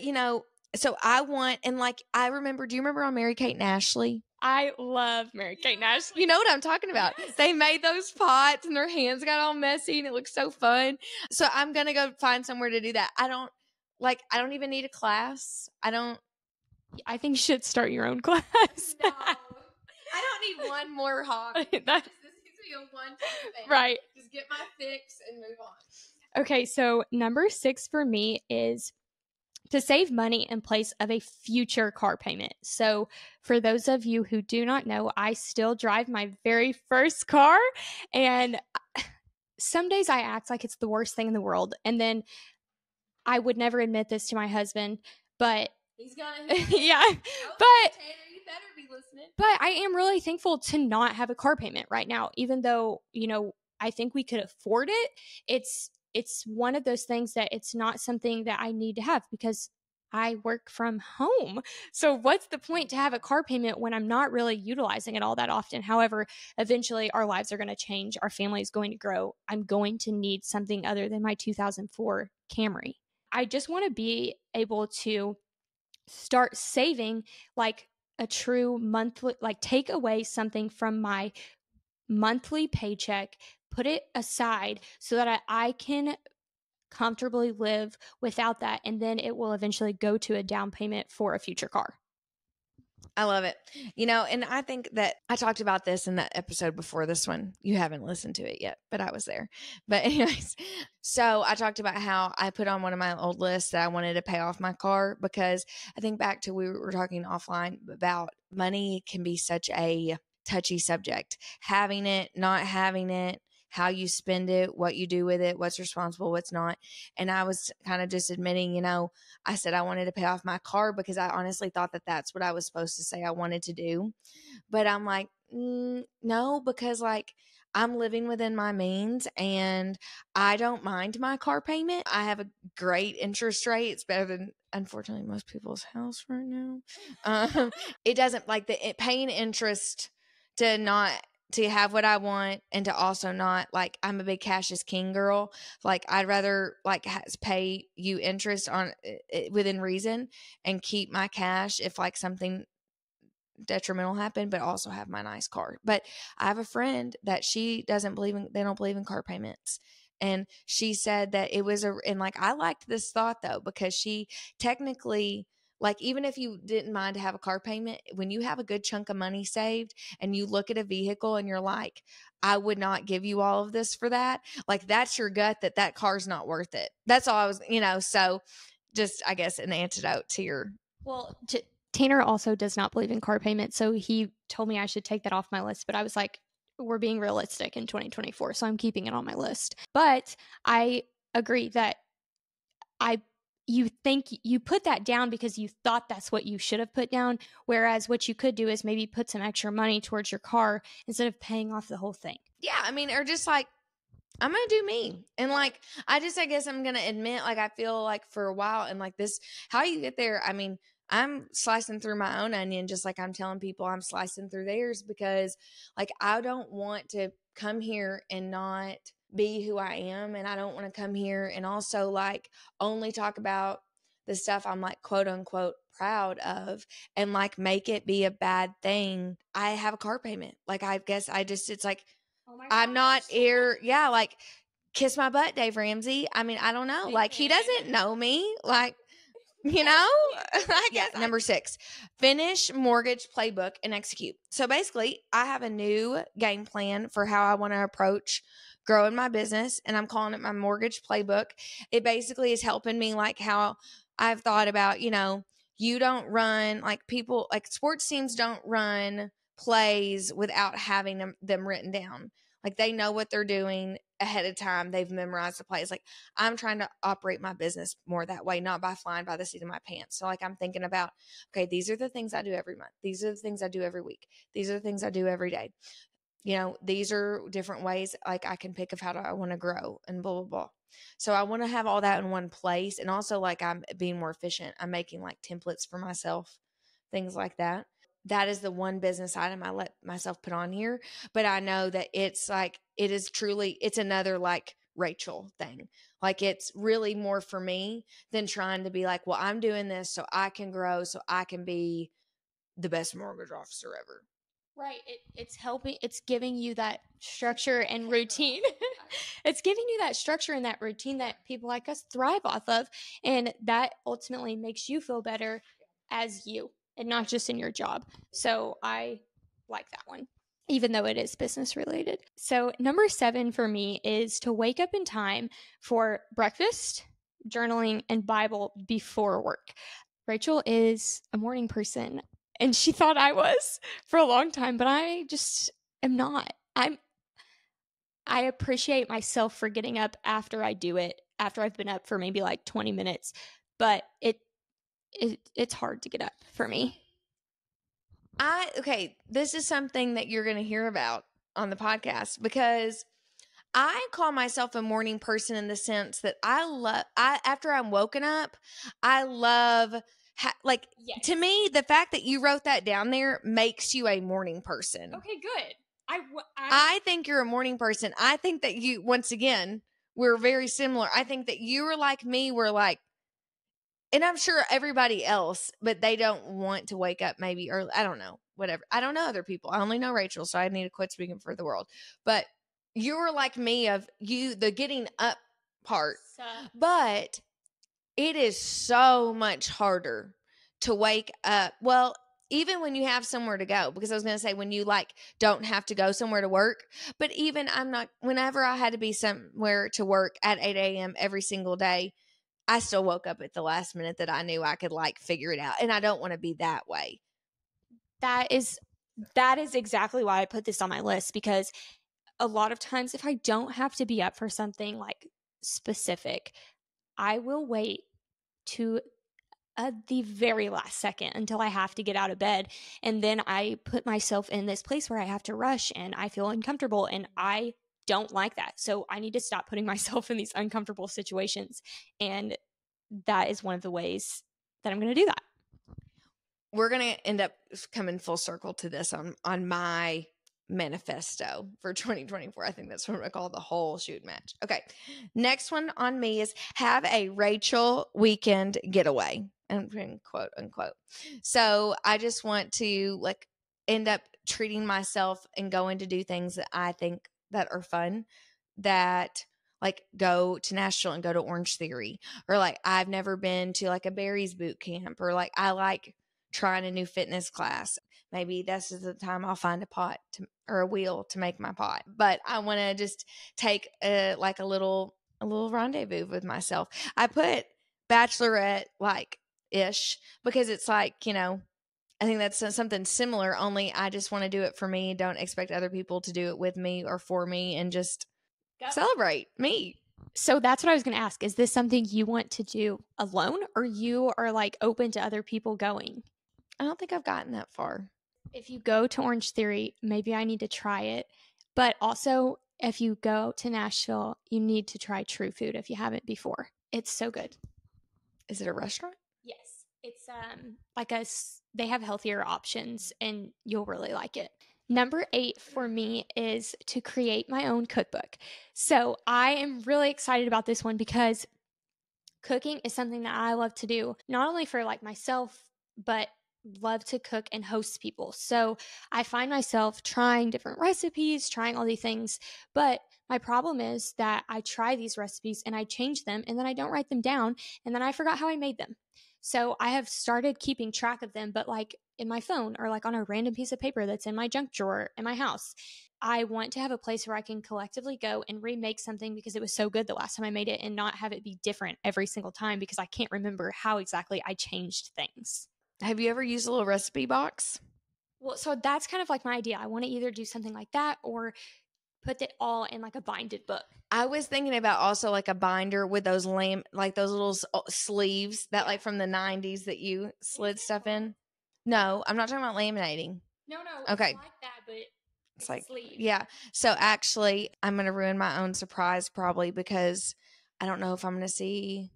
so I want, and like, do you remember on Mary-Kate and Ashley? I love Mary-Kate and Ashley. You know what I'm talking about. Yes. They made those pots and their hands got all messy and it looks so fun. So I'm going to go find somewhere to do that. I don't even need a class. I think you should start your own class. No, I don't need one more hobby. This needs to be a one-time thing. Right. Just get my fix and move on. Okay, so number 6 for me is to save money in place of a future car payment. So for those of you who do not know, I still drive my very first car, and some days I act like it's the worst thing in the world. And then I would never admit this to my husband, but he's gonna yeah. Okay, But Tanner, you better be listening. But I am really thankful to not have a car payment right now, even though, I think we could afford it. It's one of those things that it's not something that I need to have because I work from home. So what's the point to have a car payment when I'm not really utilizing it all that often? However, eventually our lives are going to change. Our family is going to grow. I'm going to need something other than my 2004 Camry. I just want to be able to start saving like a true monthly, like take away something from my monthly paycheck, put it aside so that I can comfortably live without that. And then it will eventually go to a down payment for a future car. I love it. And I think that I talked about this in that episode before this one. You haven't listened to it yet, but I was there. But anyways, so I talked about how I put on one of my old lists that I wanted to pay off my car because I think back to we were talking offline about money can be such a touchy subject. Having it, not having it, how you spend it, what you do with it, what's responsible, what's not. And I was kind of just admitting, I said I wanted to pay off my car because I honestly thought that that's what I was supposed to say I wanted to do. But I'm like, no, because like I'm living within my means and I don't mind my car payment. I have a great interest rate. It's better than, unfortunately, most people's house right now. It doesn't like paying interest to have what I want and to also not, like, I'm a big cash is king girl. Like, I'd rather like pay you interest on within reason and keep my cash if like something detrimental happened, but also have my nice car. But I have a friend that they don't believe in car payments. And she said that it was and like, I liked this thought though, because she technically, like, even if you didn't mind to have a car payment, when you have a good chunk of money saved and you look at a vehicle and you're like, I would not give you all of this for that. Like, that's your gut that car's not worth it. That's all I was, so just, I guess, an antidote to your. Well, Tanner also does not believe in car payments. So he told me I should take that off my list. But I was like, we're being realistic in 2024. So I'm keeping it on my list. But I agree that you think you put that down because you thought that's what you should have put down. Whereas what you could do is maybe put some extra money towards your car instead of paying off the whole thing. Yeah. I mean, or just like, I'm going to do me. And like, I guess I'm going to admit, like, I feel like for a while and like this, how you get there. I mean, I'm slicing through my own onion, just like I'm telling people I'm slicing through theirs because like, I don't want to come here and not be who I am. And I don't want to come here and also like only talk about the stuff I'm like, quote unquote, proud of and like make it be a bad thing. I have a car payment. Like, I guess it's like, oh my gosh. I'm not here. Yeah. Like, kiss my butt, Dave Ramsey. I mean, I don't know. Like, he doesn't know me. Like, you know? I guess. Number 6, finish Mortgage Playbook and execute. So basically, I have a new game plan for how I want to approach growing my business, and I'm calling it my Mortgage Playbook. It basically is helping me, like, how I've thought about, you don't run, like, people, like, sports teams don't run plays without having them written down. Like, they know what they're doing ahead of time. They've memorized the plays. Like, I'm trying to operate my business more that way, not by flying by the seat of my pants. So, like, I'm thinking about, okay, these are the things I do every month. These are the things I do every week. These are the things I do every day. These are different ways, like, I can pick of how I want to grow and blah, blah, blah. So I want to have all that in one place. And also, like, I'm being more efficient. I'm making, like, templates for myself, things like that. That is the one business item I let myself put on here. But I know that it's like, it's another, like, Rachel thing. Like, it's really more for me than trying to be like, well, I'm doing this so I can grow, so I can be the best mortgage officer ever. Right. It's helping. It's giving you that structure and routine. It's giving you that structure and that routine that people like us thrive off of. And that ultimately makes you feel better as you and not just in your job. So I like that one, even though it is business related. So number 7 for me is to wake up in time for breakfast, journaling, and Bible before work. Rachel is a morning person, and she thought I was for a long time, but I just am not. I appreciate myself for getting up after I do it, after I've been up for maybe like 20 minutes, but it's hard to get up for me. Okay, this is something that you're going to hear about on the podcast, because I call myself a morning person in the sense that after I'm woken up, I love, like, Yes. To me, the fact that you wrote that down there makes you a morning person. Okay, good. I think you're a morning person. I think that once again, we're very similar. I think that you were like me, we're like, and I'm sure everybody else, but they don't want to wake up maybe early. I don't know, whatever. I don't know other people. I only know Rachel, so I need to quit speaking for the world. But you were like me, of the getting up part. But it is so much harder to wake up. Well, even when you have somewhere to go, because I was going to say when you, like, don't have to go somewhere to work, but even whenever I had to be somewhere to work at 8 a.m. every single day, I still woke up at the last minute that I knew I could, like, figure it out. And I don't want to be that way. That is exactly why I put this on my list, because a lot of times if I don't have to be up for something like specific, I will wait to the very last second until I have to get out of bed. And then I put myself in this place where I have to rush and I feel uncomfortable, and I don't like that. So I need to stop putting myself in these uncomfortable situations. And that is one of the ways that I'm going to do that. We're going to end up coming full circle to this on my manifesto for 2024. I think that's what I'm going to call the whole shoot match. Okay. Next one on me is have a Rachel weekend getaway, and quote unquote. So I just want to, like, end up treating myself and going to do things that I think that are fun, that, like, go to Nashville and go to Orange Theory, or, like, I've never been to, like, a berries boot camp, or, like, I like trying a new fitness class. Maybe this is the time I'll find a pot or a wheel to make my pot. But I want to just take a little rendezvous with myself. I put bachelorette, like, ish, because it's like, I think that's something similar, only I just want to do it for me. Don't expect other people to do it with me or for me, and just celebrate me. So that's what I was going to ask. Is this something you want to do alone, or you are, like, open to other people going? I don't think I've gotten that far. If you go to Orange Theory, maybe I need to try it. But also, if you go to Nashville, you need to try True Food if you haven't before. It's so good. Is it a restaurant? Yes. It's they have healthier options, and you'll really like it. Number 8 for me is to create my own cookbook. So I am really excited about this one, because cooking is something that I love to do, not only for, like, myself, but love to cook and host people. So I find myself trying different recipes, trying all these things. But my problem is that I try these recipes and I change them, and then I don't write them down, and then I forgot how I made them. So I have started keeping track of them, but like in my phone or like on a random piece of paper that's in my junk drawer in my house. I want to have a place where I can collectively go and remake something because it was so good the last time I made it, and not have it be different every single time because I can't remember how exactly I changed things. Have you ever used a little recipe box? Well, so that's kind of like my idea. I want to either do something like that or put it all in like a binded book. I was thinking about also like a binder with those like those little sleeves that like from the 90s that you slid stuff in. No, I'm not talking about laminating. No, Okay. it's like that, but It's like, sleeve. yeah. So actually, I'm going to ruin my own surprise probably because I don't know if I'm going to see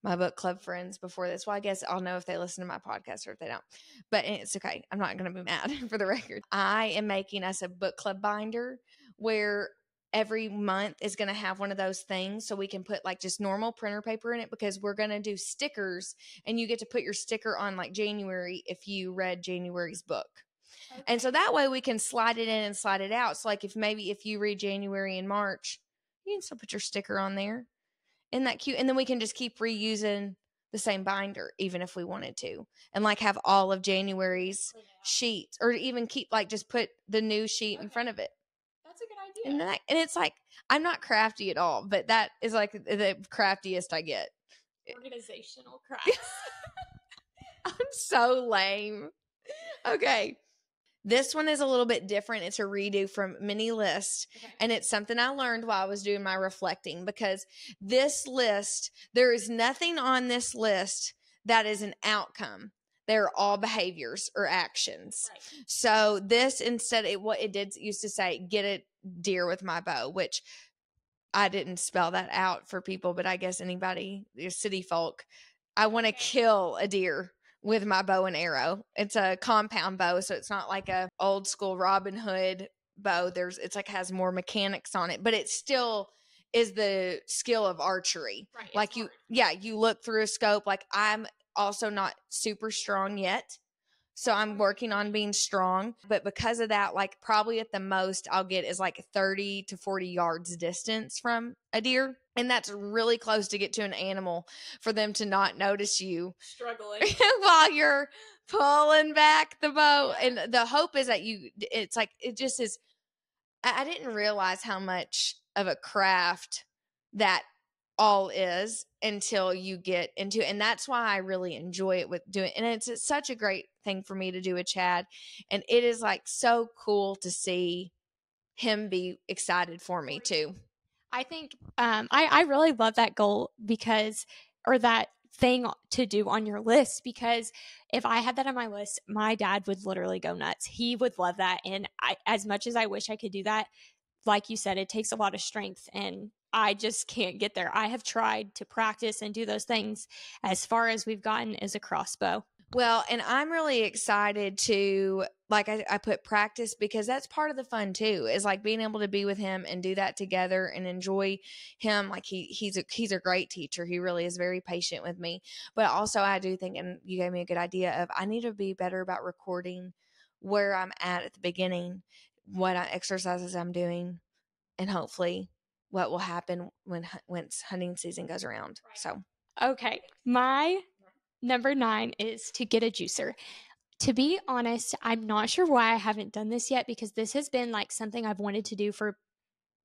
my book club friends before this. Well, I guess I'll know if they listen to my podcast or if they don't. But it's okay. I'm not going to be mad for the record. I am making us a book club binder where every month is going to have one of those things so we can put like just normal printer paper in it because we're going to do stickers and you get to put your sticker on like January if you read January's book. Okay. And so that way we can slide it in and slide it out. So like if you read January and March, you can still put your sticker on there. Isn't that cute? And then we can just keep reusing the same binder even if we wanted to. And like have all of January's sheets or even keep like just put the new sheet in front of it. That's a good idea. And it's like, I'm not crafty at all, but that is like the craftiest I get. Organizational crafts. I'm so lame. Okay. This one is a little bit different. It's a redo from mini list. Okay. And it's something I learned while I was doing my reflecting because this list, there is nothing on this list that is an outcome. They're all behaviors or actions. Right. So this instead, what it did used to say, get a deer with my bow, which I didn't spell that out for people, but I guess anybody, city folk, I want to kill a deer with my bow and arrow. It's a compound bow, so it's not like a old school Robin Hood bow. It's like has more mechanics on it, but it still is the skill of archery. Right, like you look through a scope. Like I'm also not super strong yet, so I'm working on being strong. But because of that, like probably at the most I'll get is like 30 to 40 yards distance from a deer. And that's really close to get to an animal for them to not notice you struggling while you're pulling back the bow. Yeah. And the hope is that it's like, it just is. I didn't realize how much of a craft that all is until you get into it. And that's why I really enjoy it with doing. And it's such a great thing for me to do with Chad. And it is like so cool to see him be excited for me too. I think I really love that goal or that thing to do on your list, because if I had that on my list, my dad would literally go nuts. He would love that. And as much as I wish I could do that, like you said, it takes a lot of strength and I just can't get there. I have tried to practice and do those things. As far as we've gotten is a crossbow. Well, and I'm really excited to, like I put practice because that's part of the fun too, is like being able to be with him and do that together and enjoy him. Like he's a great teacher. He really is very patient with me. But also I do think, and you gave me a good idea of, I need to be better about recording where I'm at the beginning, what exercises I'm doing, and hopefully what will happen once hunting season goes around. Right. So, okay. My number 9 is to get a juicer. To be honest, I'm not sure why I haven't done this yet, because this has been like something I've wanted to do for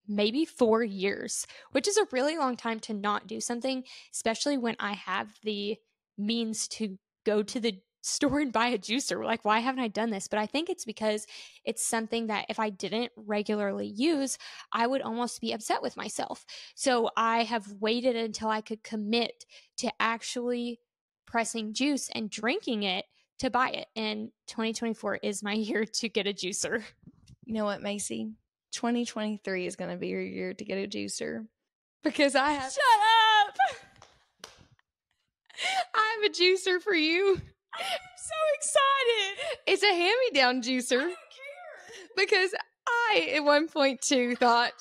maybe 4 years, which is a really long time to not do something, especially when I have the means to go to the store and buy a juicer. Like, why haven't I done this? But I think it's because it's something that if I didn't regularly use, I would almost be upset with myself. So I have waited until I could commit to actually pressing juice and drinking it to buy it. And 2024 is my year to get a juicer. You know what, Maci? 2023 is going to be your year to get a juicer, because I have. Shut up! I have a juicer for you. I'm so excited. It's a hand-me-down juicer. I don't care. Because I, at one point too, thought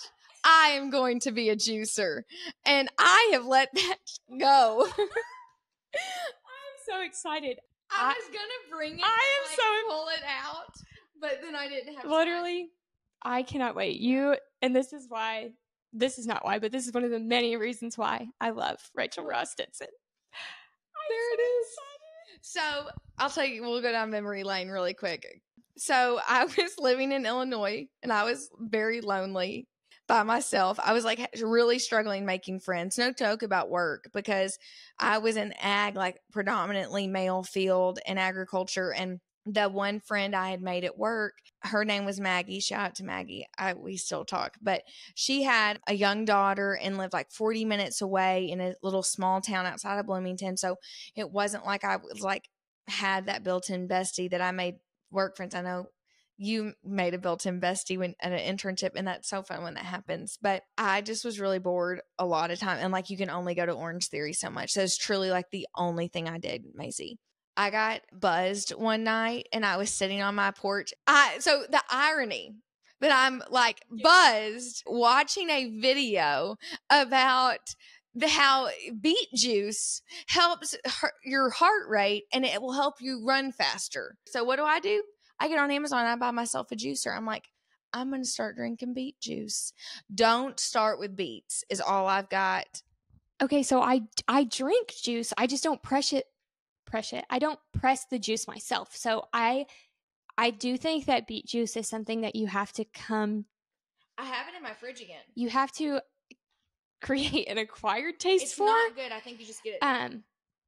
I am going to be a juicer, and I have let that go. I'm so excited. I was gonna bring it. I am so pull it out, but then I didn't have literally. Time. I cannot wait. And this is why. This is not why, but this is one of the many reasons why I love Rachel Ross Denson. There it is. So I'll tell you, we'll go down memory lane really quick. So I was living in Illinois and I was very lonely by myself. I was like really struggling making friends. No joke about work, because I was in ag, like predominantly male field and agriculture. And the one friend I had made at work, her name was Maggie. Shout out to Maggie. We still talk, but she had a young daughter and lived like 40 minutes away in a little small town outside of Bloomington. So it wasn't like I was like had that built-in bestie that I made work friends. I know you made a built-in bestie when at an internship, and that's so fun when that happens. But I just was really bored a lot of time, and like you can only go to Orange Theory so much. So it's truly like the only thing I did, Macy. I got buzzed one night and I was sitting on my porch. So the irony that I'm like buzzed watching a video about how beet juice helps your heart rate and it will help you run faster. So what do? I get on Amazon and I buy myself a juicer. I'm like, I'm going to start drinking beet juice. Don't start with beets is all I've got. Okay, so I drink juice. I just don't press it. I don't press the juice myself. So I do think that beet juice is something that you have to I have it in my fridge again. You have to create an acquired taste it's for. It's not good. I think you just get it.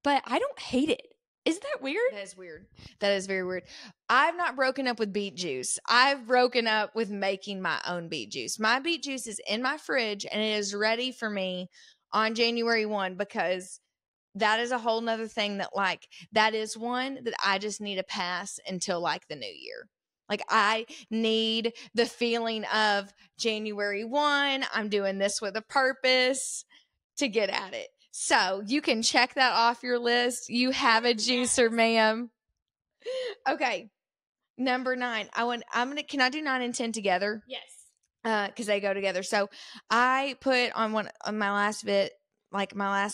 But I don't hate it. Isn't that weird? That is weird. That is very weird. I've not broken up with beet juice. I've broken up with making my own beet juice. My beet juice is in my fridge and it is ready for me on January 1, because that is a whole nother thing that like, that is one that I just need to pass until like the new year. Like I need the feeling of January 1. I'm doing this with a purpose to get at it. So you can check that off your list. You have a juicer, ma'am. Okay. Number 9. Can I do 9 and 10 together? Yes. Because they go together. So I put on my last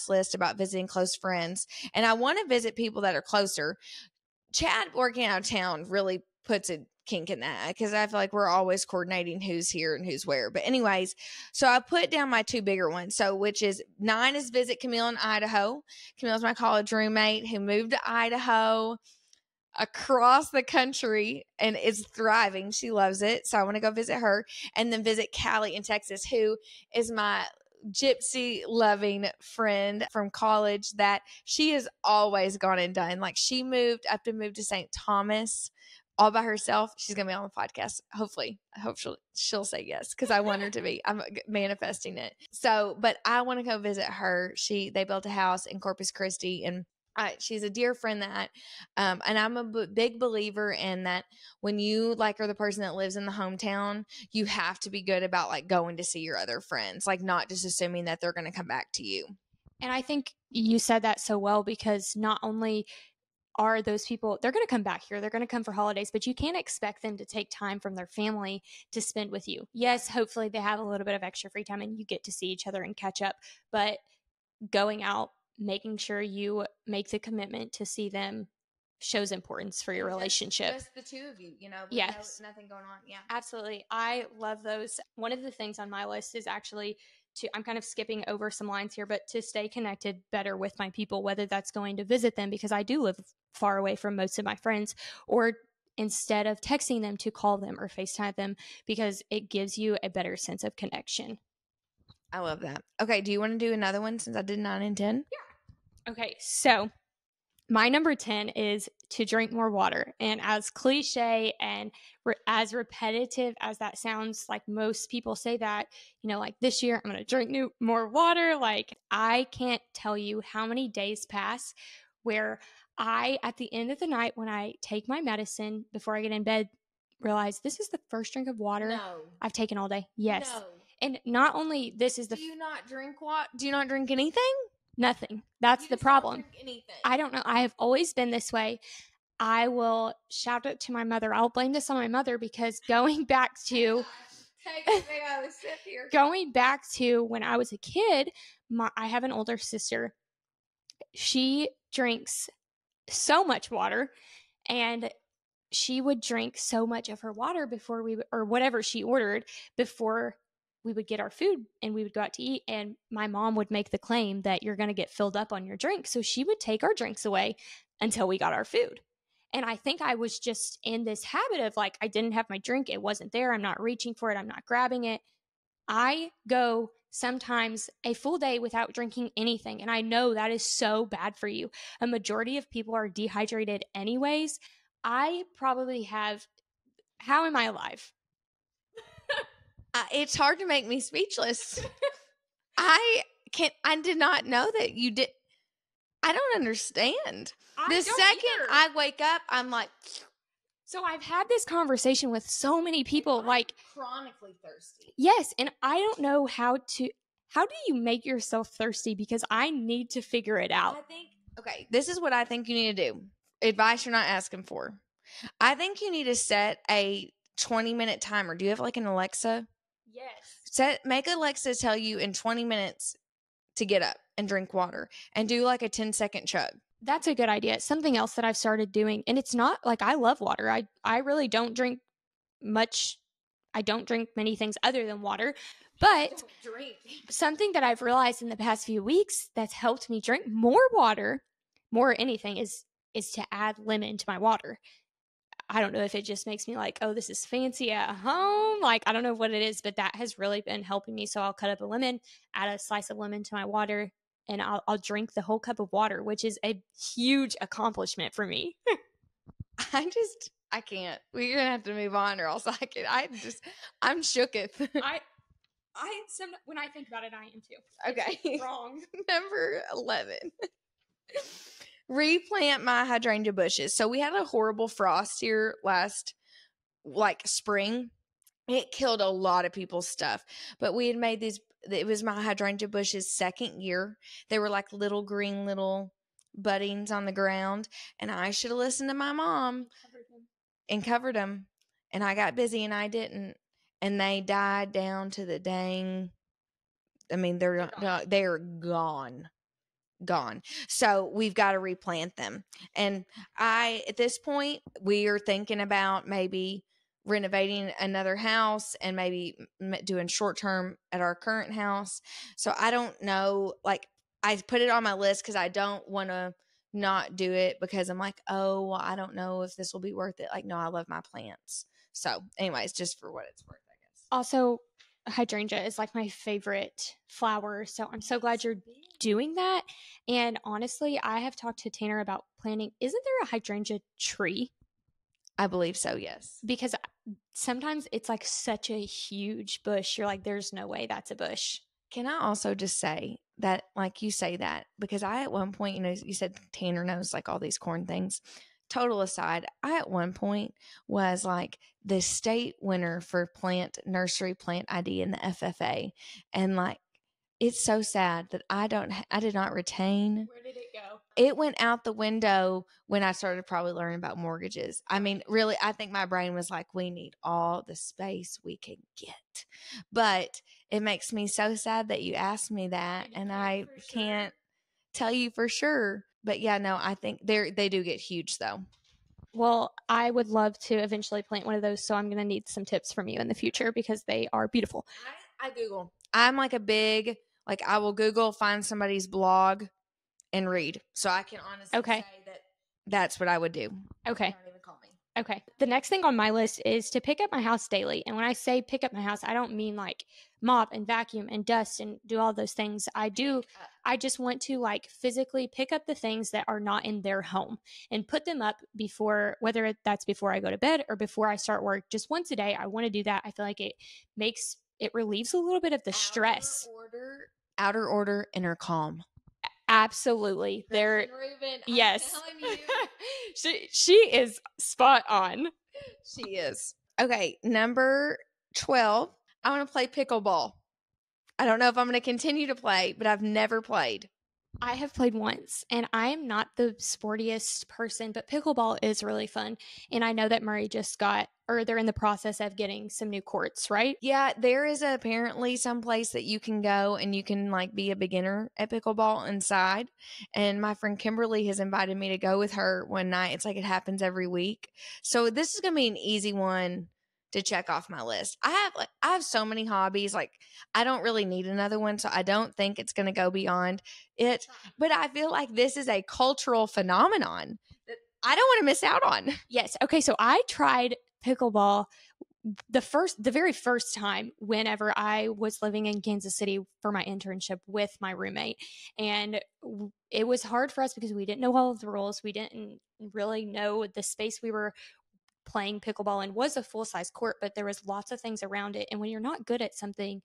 list about visiting close friends, and I want to visit people that are closer. Chad working out of town really puts a kink in that, because I feel like we're always coordinating who's here and who's where. But anyways, so I put down my 2 bigger ones. So which is 9 is visit Camille in Idaho. Camille's my college roommate who moved to Idaho across the country and is thriving. She loves it. So I want to go visit her, and then visit Callie in Texas, who is my gypsy loving friend from college that she has always gone and done. Like she moved to St. Thomas all by herself. She's going to be on the podcast. Hopefully. I hope she'll say yes, because I want her to be. I'm manifesting it. So, but I want to go visit her. They built a house in Corpus Christi, and she's a dear friend that, and I'm a big believer in that when you like are the person that lives in the hometown, you have to be good about like going to see your other friends, like not just assuming that they're going to come back to you. And I think you said that so well, because not only are those people, they're going to come back here, they're going to come for holidays, but you can't expect them to take time from their family to spend with you. Yes, hopefully they have a little bit of extra free time and you get to see each other and catch up, but going out, making sure you make the commitment to see them shows importance for your relationship. Just the two of you, yes. Nothing going on. Yeah, absolutely. I love those. One of the things on my list is actually I'm kind of skipping over some lines here, but to stay connected better with my people, whether that's going to visit them, because I do live far away from most of my friends, or instead of texting them, to call them or FaceTime them, because it gives you a better sense of connection. I love that. Okay, do you want to do another one since I did 9 and 10? Yeah. Okay, so my number 10 is to drink more water. And as cliche and as repetitive as that sounds, like most people say that, like this year I'm going to drink more water. Like I can't tell you how many days pass where I, at the end of the night, when I take my medicine before I get in bed, realize this is the first drink of water I've taken all day. Yes. No. And not only this is Do you not drink water? Do you not drink anything? Nothing. That's the problem. I don't know. I have always been this way. I will shout it to my mother. I'll blame this on my mother, because going back to when I was a kid, I have an older sister. She drinks so much water, and she would drink so much of her water before or whatever she ordered before we would get our food and we would go out to eat. And my mom would make the claim that you're going to get filled up on your drink. So she would take our drinks away. until we got our food. And I think I was just in this habit of like, I didn't have my drink. It wasn't there. I'm not reaching for it. I'm not grabbing it. I go sometimes a full day without drinking anything. And I know that is so bad for you. A majority of people are dehydrated anyways. I probably have, how am I alive? It's hard to make me speechless. I did not know that you did. I don't understand. The second I wake up, I'm like. So I've had this conversation with so many people, like chronically thirsty. Yes, and I don't know how do you make yourself thirsty, because I need to figure it out. Okay, this is what I think you need to do. Advice you're not asking for. I think you need to set a 20-minute timer. Do you have like an Alexa? Yes. Make Alexa tell you in 20 minutes to get up and drink water, and do like a 10-second chug. That's a good idea. Something else that I've started doing, and it's not like, I love water. I really don't drink much. I don't drink many things other than water. But something that I've realized in the past few weeks that's helped me drink more water, more anything, is to add lemon to my water. I don't know if it just makes me like, oh, this is fancy at home. Like, I don't know what it is, but that has really been helping me. So I'll cut up a lemon, add a slice of lemon to my water, and I'll drink the whole cup of water, which is a huge accomplishment for me. I can't. We're gonna have to move on, or else I'm shooketh. When I think about it, I am too. Okay, it's wrong. Number 11. Replant my hydrangea bushes. So we had a horrible frost here last, spring. It killed a lot of people's stuff, but we had made these. It was my hydrangea bushes' second year. They were like little green buddings on the ground, and I should have listened to my mom and covered them. And I got busy and I didn't, and they died down to the dang. I mean, they're gone. So we've got to replant them. And at this point, we are thinking about maybe renovating another house and maybe doing short term at our current house. So I don't know, I put it on my list because I don't want to not do it, because I'm like, oh, well, I don't know if this will be worth it. No, I love my plants. So anyways, just for what it's worth, I guess. Also, hydrangea is like my favorite flower. So I'm so glad you're doing that. And honestly, I have talked to Tanner about planting. Isn't there a hydrangea tree? I believe so, yes. Because sometimes it's like such a huge bush. You're like, there's no way that's a bush. Can I also just say that, you say that, because I at one point, you said Tanner knows all these corn things. Total aside, I at one point was the state winner for nursery plant ID in the FFA. And it's so sad that I did not retain. Where did it go? It went out the window when I started probably learning about mortgages. I mean, really, I think my brain was like, we need all the space we can get. But it makes me so sad that you asked me that, and I can't tell you for sure. But yeah, no, I think they do get huge though. Well, I would love to eventually plant one of those, so I'm going to need some tips from you in the future, because they are beautiful. I Google. I'm a big, I will Google, find somebody's blog, and read. So I can honestly say that that's what I would do. Okay. Don't even call me. Okay. The next thing on my list is to pick up my house daily. And when I say pick up my house, I don't mean mop and vacuum and dust and do all those things. I just want to physically pick up the things that are not in their home and put them up before, whether that's before I go to bed or before I start work. Just once a day, I want to do that. I feel like it relieves a little bit of the stress. Outer order, inner calm. Absolutely. Ruben, yes. I'm telling you. She is spot on. She is. Okay, number 12. I want to play pickleball. I don't know if I'm going to continue to play, but I've never played. I have played once, and I am not the sportiest person, but pickleball is really fun. And I know that Murray they're in the process of getting some new courts, right? Yeah, there is apparently some place that you can go and you can be a beginner at pickleball inside. And my friend Kimberly has invited me to go with her one night. It's it happens every week. So this is going to be an easy one to check off my list. I have so many hobbies. Like, I don't really need another one, so I don't think it's going to go beyond it. But I feel like this is a cultural phenomenon that I don't want to miss out on. Yes. Okay. So I tried pickleball the very first time whenever I was living in Kansas City for my internship with my roommate. And it was hard for us because we didn't know all of the rules. We didn't really know the space we were playing pickleball in was a full-size court, but there was lots of things around it. And when you're not good at something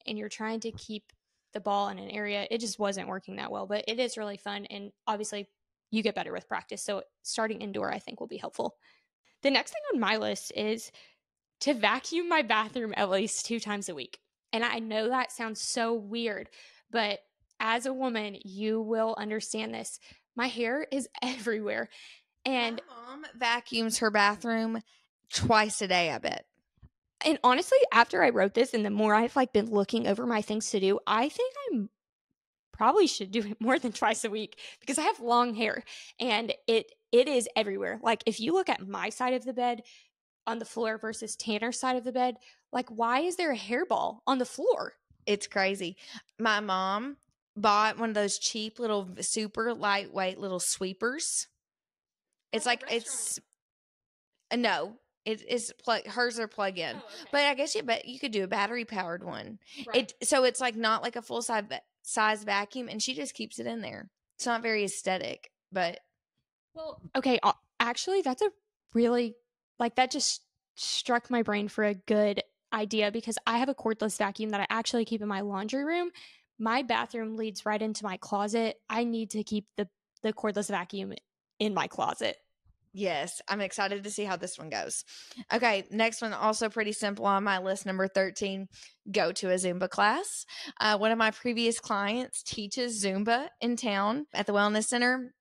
and you're trying to keep the ball in an area, it just wasn't working that well. But it is really fun. And obviously you get better with practice. So starting indoor, I think, will be helpful. The next thing on my list is to vacuum my bathroom at least 2 times a week. And I know that sounds so weird, but as a woman, you will understand this. My hair is everywhere. And my mom vacuums her bathroom twice a day, I bet. And honestly, after I wrote this and the more I've been looking over my things to do, I think I probably should do it more than twice a week because I have long hair and it is everywhere. Like, if you look at my side of the bed on the floor versus Tanner's side of the bed, why is there a hairball on the floor? It's crazy. My mom bought one of those cheap little super lightweight little sweepers. It's no, it's hers are plug in. Oh, okay. But I guess but you could do a battery powered one. Right. So it's not like a full size vacuum, and she just keeps it in there. It's not very aesthetic, but okay. Actually, that's a really that just struck my brain for a good idea because I have a cordless vacuum that I actually keep in my laundry room. My bathroom leads right into my closet. I need to keep the cordless vacuum in my closet. Yes, I'm excited to see how this one goes. Okay, next one, also pretty simple on my list, number 13, go to a Zumba class. One of my previous clients teaches Zumba in town at the Wellness Center.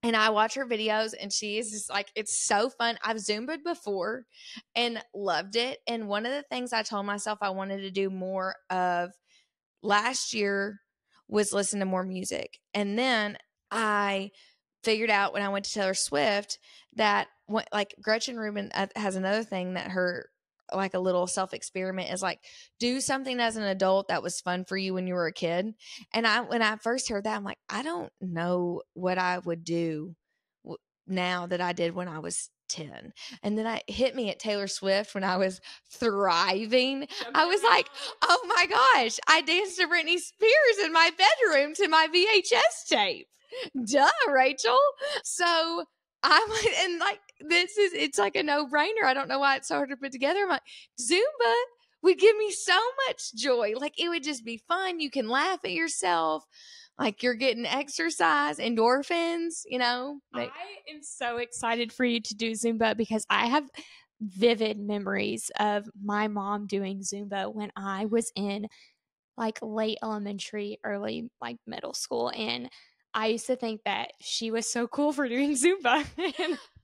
And I watch her videos and she is just it's so fun. I've Zumba'd before and loved it. And one of the things I told myself I wanted to do more of last year was listen to more music. And then I figured out when I went to Taylor Swift that Gretchen Rubin has another thing that her a little self-experiment is do something as an adult that was fun for you when you were a kid. And when I first heard that, I'm I don't know what I would do now that I did when I was 10. And then it hit me at Taylor Swift when I was thriving. I was oh my gosh, I danced to Britney Spears in my bedroom to my VHS tape. Duh, Rachel. So it's a no-brainer. I don't know why it's so hard to put together. I'm Zumba would give me so much joy. It would just be fun. You can laugh at yourself. You're getting exercise, endorphins, I am so excited for you to do Zumba because I have vivid memories of my mom doing Zumba when I was in late elementary, early middle school. And I used to think that she was so cool for doing Zumba.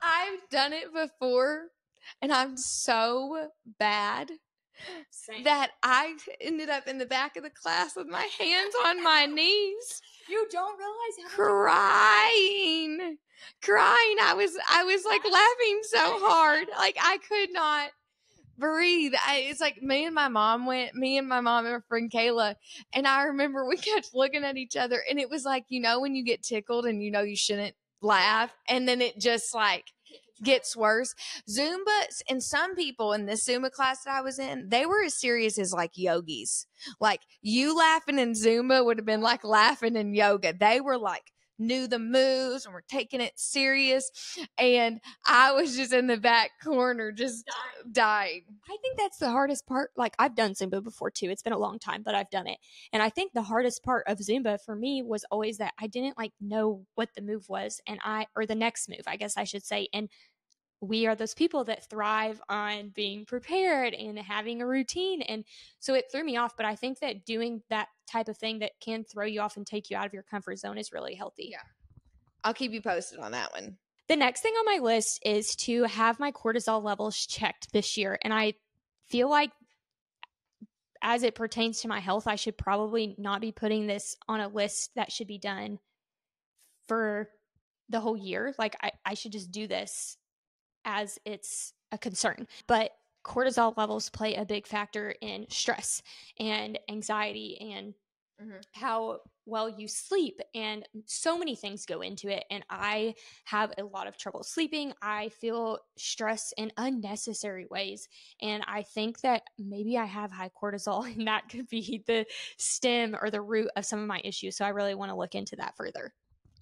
I've done it before and I'm so bad that I ended up in the back of the class with my hands on my knees. You don't realize how crying. I was laughing so hard. I could not breathe. It's me and my mom and my friend Kayla, and I remember we kept looking at each other, and it was when you get tickled and you shouldn't laugh, and then it just gets worse. Zumba, and some people in this Zumba class that I was in, they were as serious as yogis. You laughing in Zumba would have been laughing in yoga. They were knew the moves and were taking it serious, and I was just in the back corner just dying. I think that's the hardest part. I've done Zumba before too. It's been a long time, but I've done it. And I think the hardest part of Zumba for me was always that I didn't know what the move was, or the next move, I guess I should say. And we are those people that thrive on being prepared and having a routine. And so it threw me off. But I think that doing that type of thing that can throw you off and take you out of your comfort zone is really healthy. Yeah. I'll keep you posted on that one. The next thing on my list is to have my cortisol levels checked this year. And I feel like as it pertains to my health, I should probably not be putting this on a list that should be done for the whole year. I should just do this as it's a concern. But cortisol levels play a big factor in stress and anxiety and how well you sleep, and so many things go into it. And I have a lot of trouble sleeping. I feel stress in unnecessary ways, and I think that maybe I have high cortisol and that could be the stem or the root of some of my issues. So I really want to look into that further.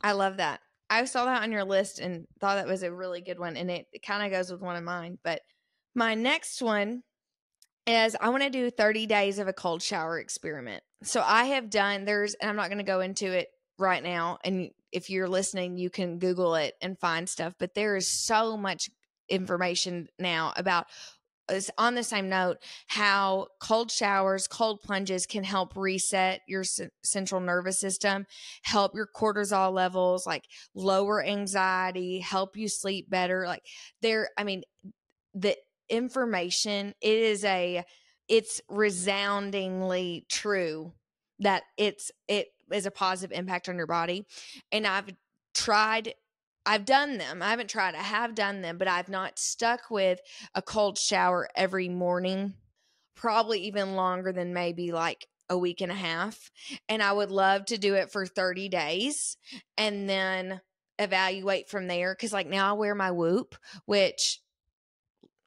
I love that. I saw that on your list and thought that was a really good one, and it kind of goes with one of mine. But my next one is I want to do 30 days of a cold shower experiment. So I have done, and I'm not going to go into it right now. And if you're listening, you can Google it and find stuff. But there is so much information now about, on the same note, how cold showers, cold plunges can help reset your central nervous system, help your cortisol levels, like lower anxiety, help you sleep better. Like the information, it's resoundingly true that it is a positive impact on your body. And I've done them. I haven't tried. I have done them, but I've not stuck with a cold shower every morning, probably even longer than maybe like a week and a half. And I would love to do it for 30 days and then evaluate from there. Cause like now I wear my Whoop, which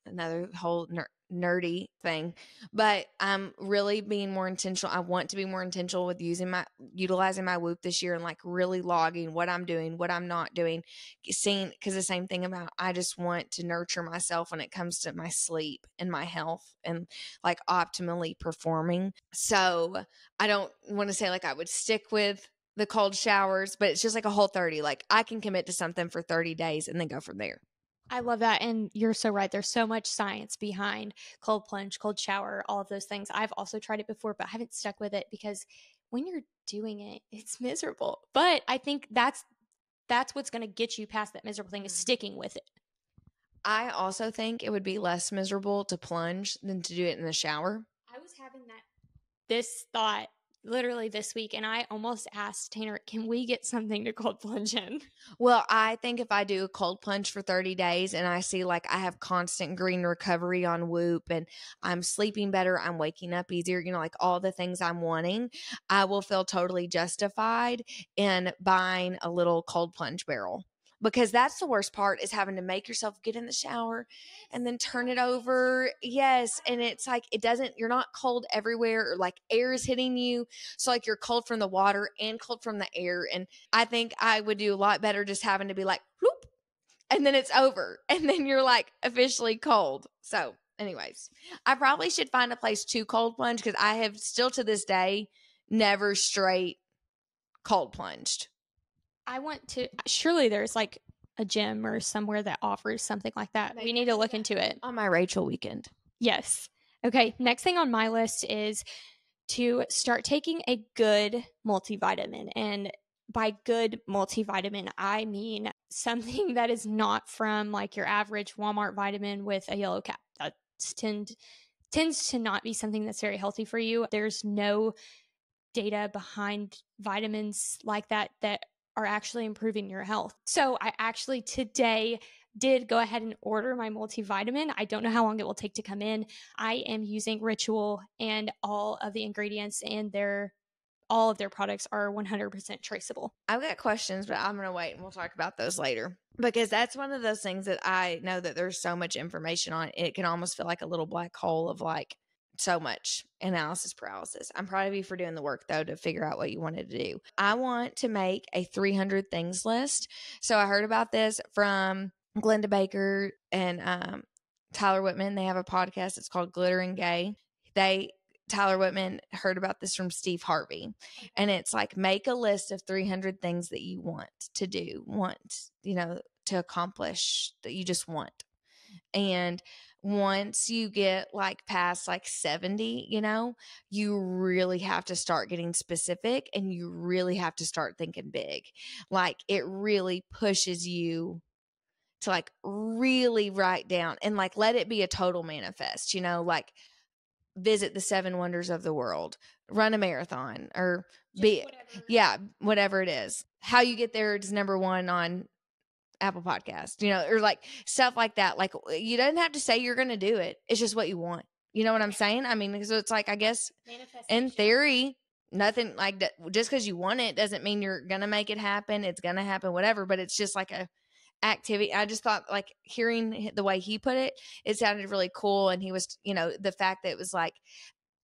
another whole nerdy thing, but I'm really being more intentional. I want to be more intentional with utilizing my Whoop this year and like really logging what I'm doing, what I'm not doing, seeing, because the same thing about, I just want to nurture myself when it comes to my sleep and my health and like optimally performing. So I don't want to say like I would stick with the cold showers, but it's just like a whole 30. Like I can commit to something for 30 days and then go from there. I love that. And you're so right. There's so much science behind cold plunge, cold shower, all of those things. I've also tried it before, but I haven't stuck with it because when you're doing it, it's miserable. But I think that's what's going to get you past that miserable thing, is sticking with it. I also think it would be less miserable to plunge than to do it in the shower. I was having this thought literally this week, and I almost asked Tanner, can we get something to cold plunge in? Well, I think if I do a cold plunge for 30 days and I see like I have constant green recovery on Whoop and I'm sleeping better, I'm waking up easier, like all the things I'm wanting, I will feel totally justified in buying a little cold plunge barrel. Because that's the worst part, is having to make yourself get in the shower and then turn it over. Yes. And it's like, you're not cold everywhere, or like air is hitting you. So like you're cold from the water and cold from the air. And I think I would do a lot better just having to be like, whoop, and then it's over. And then you're like officially cold. So anyways, I probably should find a place to cold plunge, because I have still to this day never straight cold plunged. I want to, surely there's like a gym or somewhere that offers something like that. We need to look into it. On my Rachel weekend. Yes. Okay. Next thing on my list is to start taking a good multivitamin. And by good multivitamin, I mean something that is not from like your average Walmart vitamin with a yellow cap. That tends to not be something that's very healthy for you. There's no data behind vitamins like that are actually improving your health. So I actually today did go ahead and order my multivitamin. I don't know how long it will take to come in. I am using Ritual, and all of the ingredients and all of their products are 100% traceable. I've got questions, but I'm going to wait and we'll talk about those later, because that's one of those things that I know that there's so much information on. It can almost feel like a little black hole of like so much analysis paralysis. I'm proud of you for doing the work though to figure out what you wanted to do. I want to make a 300 things list. So I heard about this from Glenda Baker and Tyler Whitman. They have a podcast. It's called Glitter and Gay. Tyler Whitman heard about this from Steve Harvey. And it's like, make a list of 300 things that you want to do, to accomplish, that you just want. And once you get like past like 70, you really have to start getting specific, and you really have to start thinking big. Like it really pushes you to like really write down and like let it be a total manifest, like visit the 7 wonders of the world, run a marathon, or whatever it is. How you get there is number one on Apple Podcast, or like stuff like that. Like you don't have to say you're going to do it. It's just what you want. You know what I'm saying? I mean, so it's like, I guess in theory, nothing like that. Just because you want it doesn't mean you're going to make it happen. It's going to happen, whatever. But it's just like a activity. I just thought, like, hearing the way he put it sounded really cool. And he was, the fact that it was like,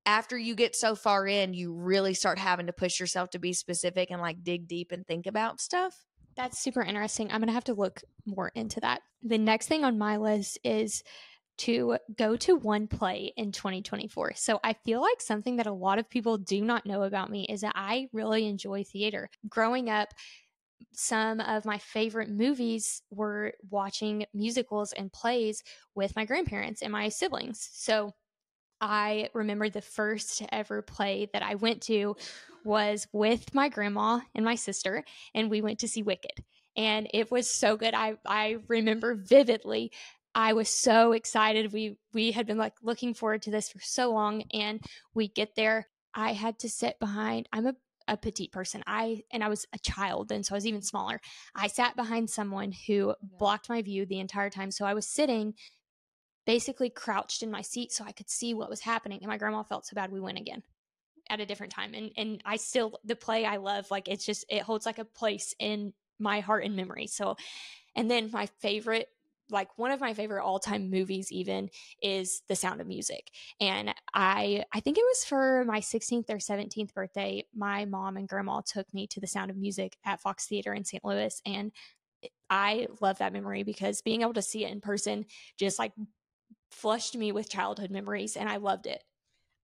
after you get so far in, you really start having to push yourself to be specific and like dig deep and think about stuff. That's super interesting. I'm going to have to look more into that. The next thing on my list is to go to one play in 2024. So I feel like something that a lot of people do not know about me is that I really enjoy theater. Growing up, some of my favorite movies were watching musicals and plays with my grandparents and my siblings. So I remember the first ever play that I went to was with my grandma and my sister, and we went to see Wicked. And it was so good. I remember vividly. I was so excited. We had been like looking forward to this for so long, and we get there. I had to sit behind. I'm a petite person. I was a child then, so I was even smaller. I sat behind someone who blocked my view the entire time. So I was sitting basically crouched in my seat so I could see what was happening. And my grandma felt so bad we went again at a different time. And I still, the play I love, like it's just, it holds like a place in my heart and memory. So, and then my favorite, like one of my favorite all-time movies even is The Sound of Music. And I think it was for my 16th or 17th birthday, my mom and grandma took me to The Sound of Music at Fox Theater in St. Louis. And I love that memory because being able to see it in person just like flushed me with childhood memories, and I loved it.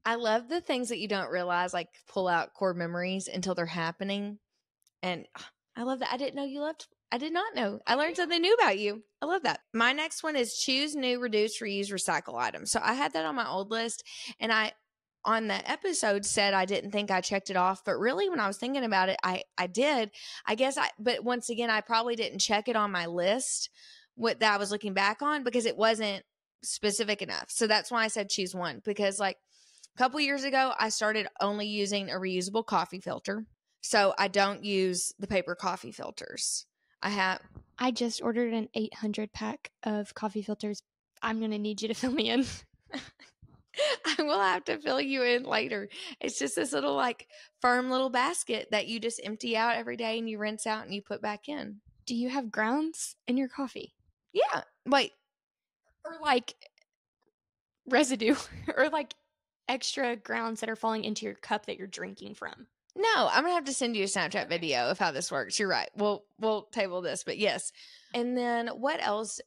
I love the things that you don't realize, like pull out core memories until they're happening. And I love that. I didn't know you loved. I did not know. I learned something new about you. I love that. My next one is choose new, reduce, reuse, recycle items. So I had that on my old list, and I on the episode said I didn't think I checked it off, but really when I was thinking about it, I did. I guess but once again, I probably didn't check it on my list what that I was looking back on because it wasn't specific enough. So that's why I said choose one, because like a couple years ago, I started only using a reusable coffee filter. So I don't use the paper coffee filters. I just ordered an 800 pack of coffee filters. I'm going to need you to fill me in. I will have to fill you in later. It's just this little like firm little basket that you just empty out every day and you rinse out and you put back in. Do you have grounds in your coffee? Yeah. Wait. Or like residue or like extra grounds that are falling into your cup that you're drinking from? No, I'm going to have to send you a Snapchat video of how this works. You're right. We'll table this, but yes. And then what else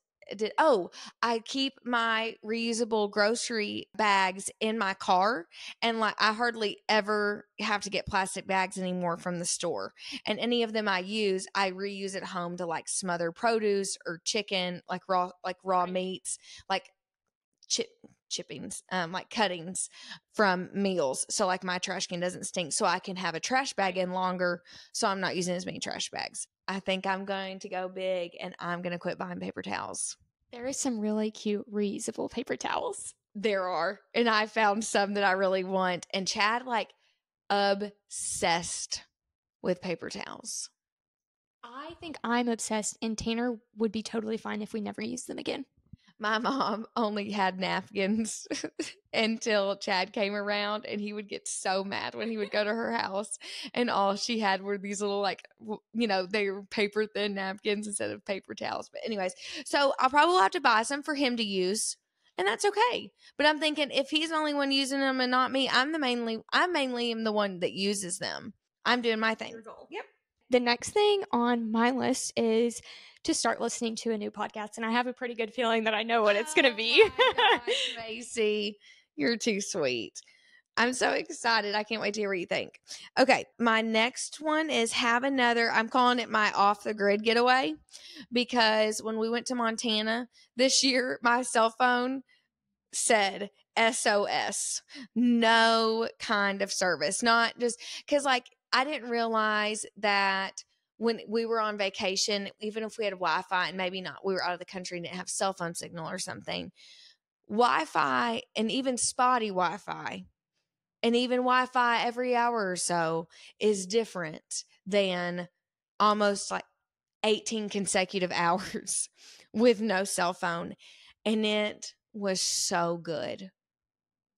I keep my reusable grocery bags in my car, and like I hardly ever have to get plastic bags anymore from the store. And any of them I reuse at home to like smother produce or chicken, like raw meats, like chippings, like cuttings from meals. So like my trash can doesn't stink, so I can have a trash bag in longer, so I'm not using as many trash bags. I think I'm going to go big and I'm going to quit buying paper towels. There is some really cute reusable paper towels. There are. And I found some that I really want. And Chad, like, obsessed with paper towels. I think I'm obsessed, and Tanner would be totally fine if we never used them again. My mom only had napkins until Chad came around, and he would get so mad when he would go to her house, and all she had were these little, like, they were paper thin napkins instead of paper towels. But anyways, so I'll probably have to buy some for him to use, and that's okay. But I'm thinking if he's the only one using them and not me, I mainly am the one that uses them. I'm doing my thing. Yep. The next thing on my list is to start listening to a new podcast. And I have a pretty good feeling that I know what it's going to be. Maci, you're too sweet. I'm so excited. I can't wait to hear what you think. Okay. My next one is I'm calling it my off the grid getaway, because when we went to Montana this year, my cell phone said SOS, no kind of service, not just because like I didn't realize that when we were on vacation, even if we had Wi-Fi and maybe not, we were out of the country and didn't have cell phone signal or something, Wi-Fi and even spotty Wi-Fi and even Wi-Fi every hour or so is different than almost like 18 consecutive hours with no cell phone. And it was so good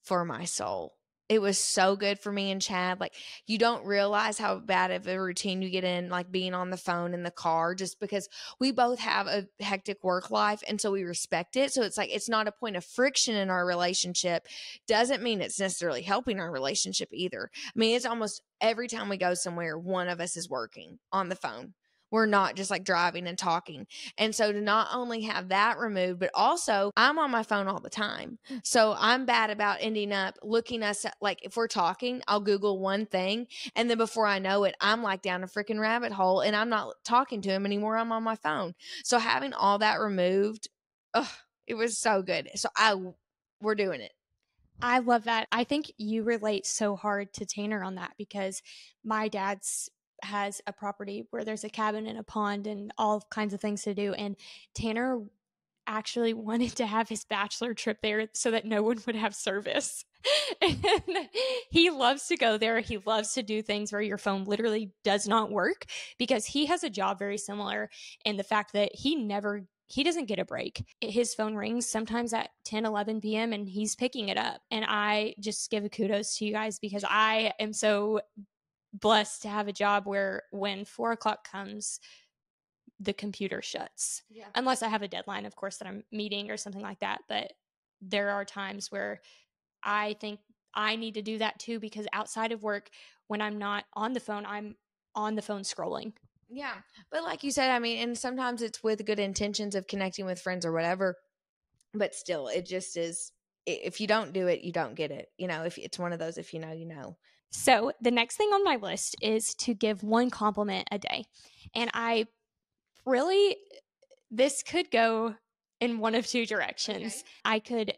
for my soul. It was so good for me and Chad. Like, you don't realize how bad of a routine you get in, like being on the phone in the car, just because we both have a hectic work life. And so we respect it. So it's like, it's not a point of friction in our relationship. Doesn't mean it's necessarily helping our relationship either. I mean, it's almost every time we go somewhere, one of us is working on the phone. We're not just like driving and talking. And so to not only have that removed, but also I'm on my phone all the time. So I'm bad about ending up looking us at, like, if we're talking, I'll Google one thing. And then before I know it, I'm like down a freaking rabbit hole and I'm not talking to him anymore. I'm on my phone. So having all that removed, it was so good. So we're doing it. I love that. I think you relate so hard to Tanner on that because my dad's has a property where there's a cabin and a pond and all kinds of things to do. And Tanner actually wanted to have his bachelor trip there so that no one would have service. And he loves to go there. He loves to do things where your phone literally does not work because he has a job very similar. And the fact that he doesn't get a break. His phone rings sometimes at 10, 11 p.m. and he's picking it up. And I just give a kudos to you guys because I am so blessed to have a job where when 4 o'clock comes, the computer shuts. Yeah. Unless I have a deadline, of course, that I'm meeting or something like that. But there are times where I think I need to do that too, because outside of work, when I'm not on the phone, I'm on the phone scrolling. Yeah. But like you said, I mean, and sometimes it's with good intentions of connecting with friends or whatever, but still, it just is, if you don't do it, you don't get it. You know, if it's one of those, if you know, you know. So the next thing on my list is to give one compliment a day. And I really, this could go in one of two directions. Okay. I could,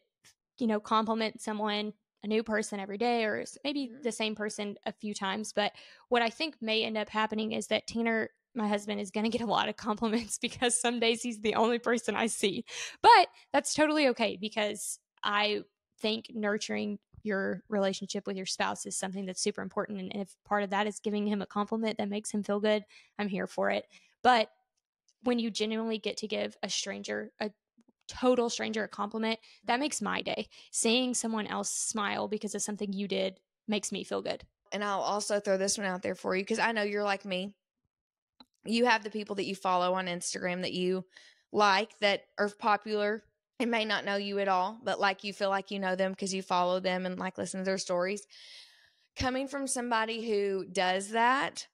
compliment someone, a new person every day, or maybe the same person a few times. But what I think may end up happening is that Tanner, my husband, is going to get a lot of compliments because some days he's the only person I see. But that's totally okay because I think nurturing your relationship with your spouse is something that's super important. And if part of that is giving him a compliment that makes him feel good, I'm here for it. But when you genuinely get to give a total stranger a compliment, that makes my day. Seeing someone else smile because of something you did makes me feel good. And I'll also throw this one out there for you because I know you're like me. You have the people that you follow on Instagram that you like, that are popular and may not know you at all, but like you feel like you know them because you follow them and like listen to their stories. Coming from somebody who does that,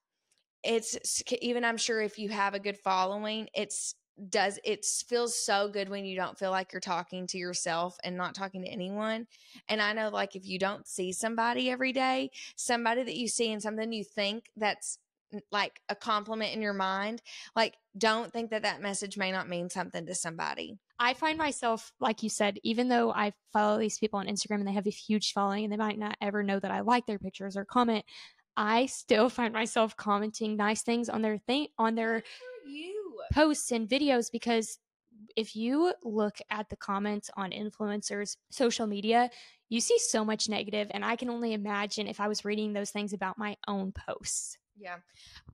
it's even, I'm sure if you have a good following, it feels so good when you don't feel like you're talking to yourself and not talking to anyone. And I know, like, if you don't see somebody every day, somebody that you see and something you think that's like a compliment in your mind, like, don't think that message may not mean something to somebody. I find myself, like you said, even though I follow these people on Instagram and they have a huge following and they might not ever know that I like their pictures or comment, I still find myself commenting nice things on their posts and videos, because if you look at the comments on influencers' social media, you see so much negative, and I can only imagine if I was reading those things about my own posts. Yeah,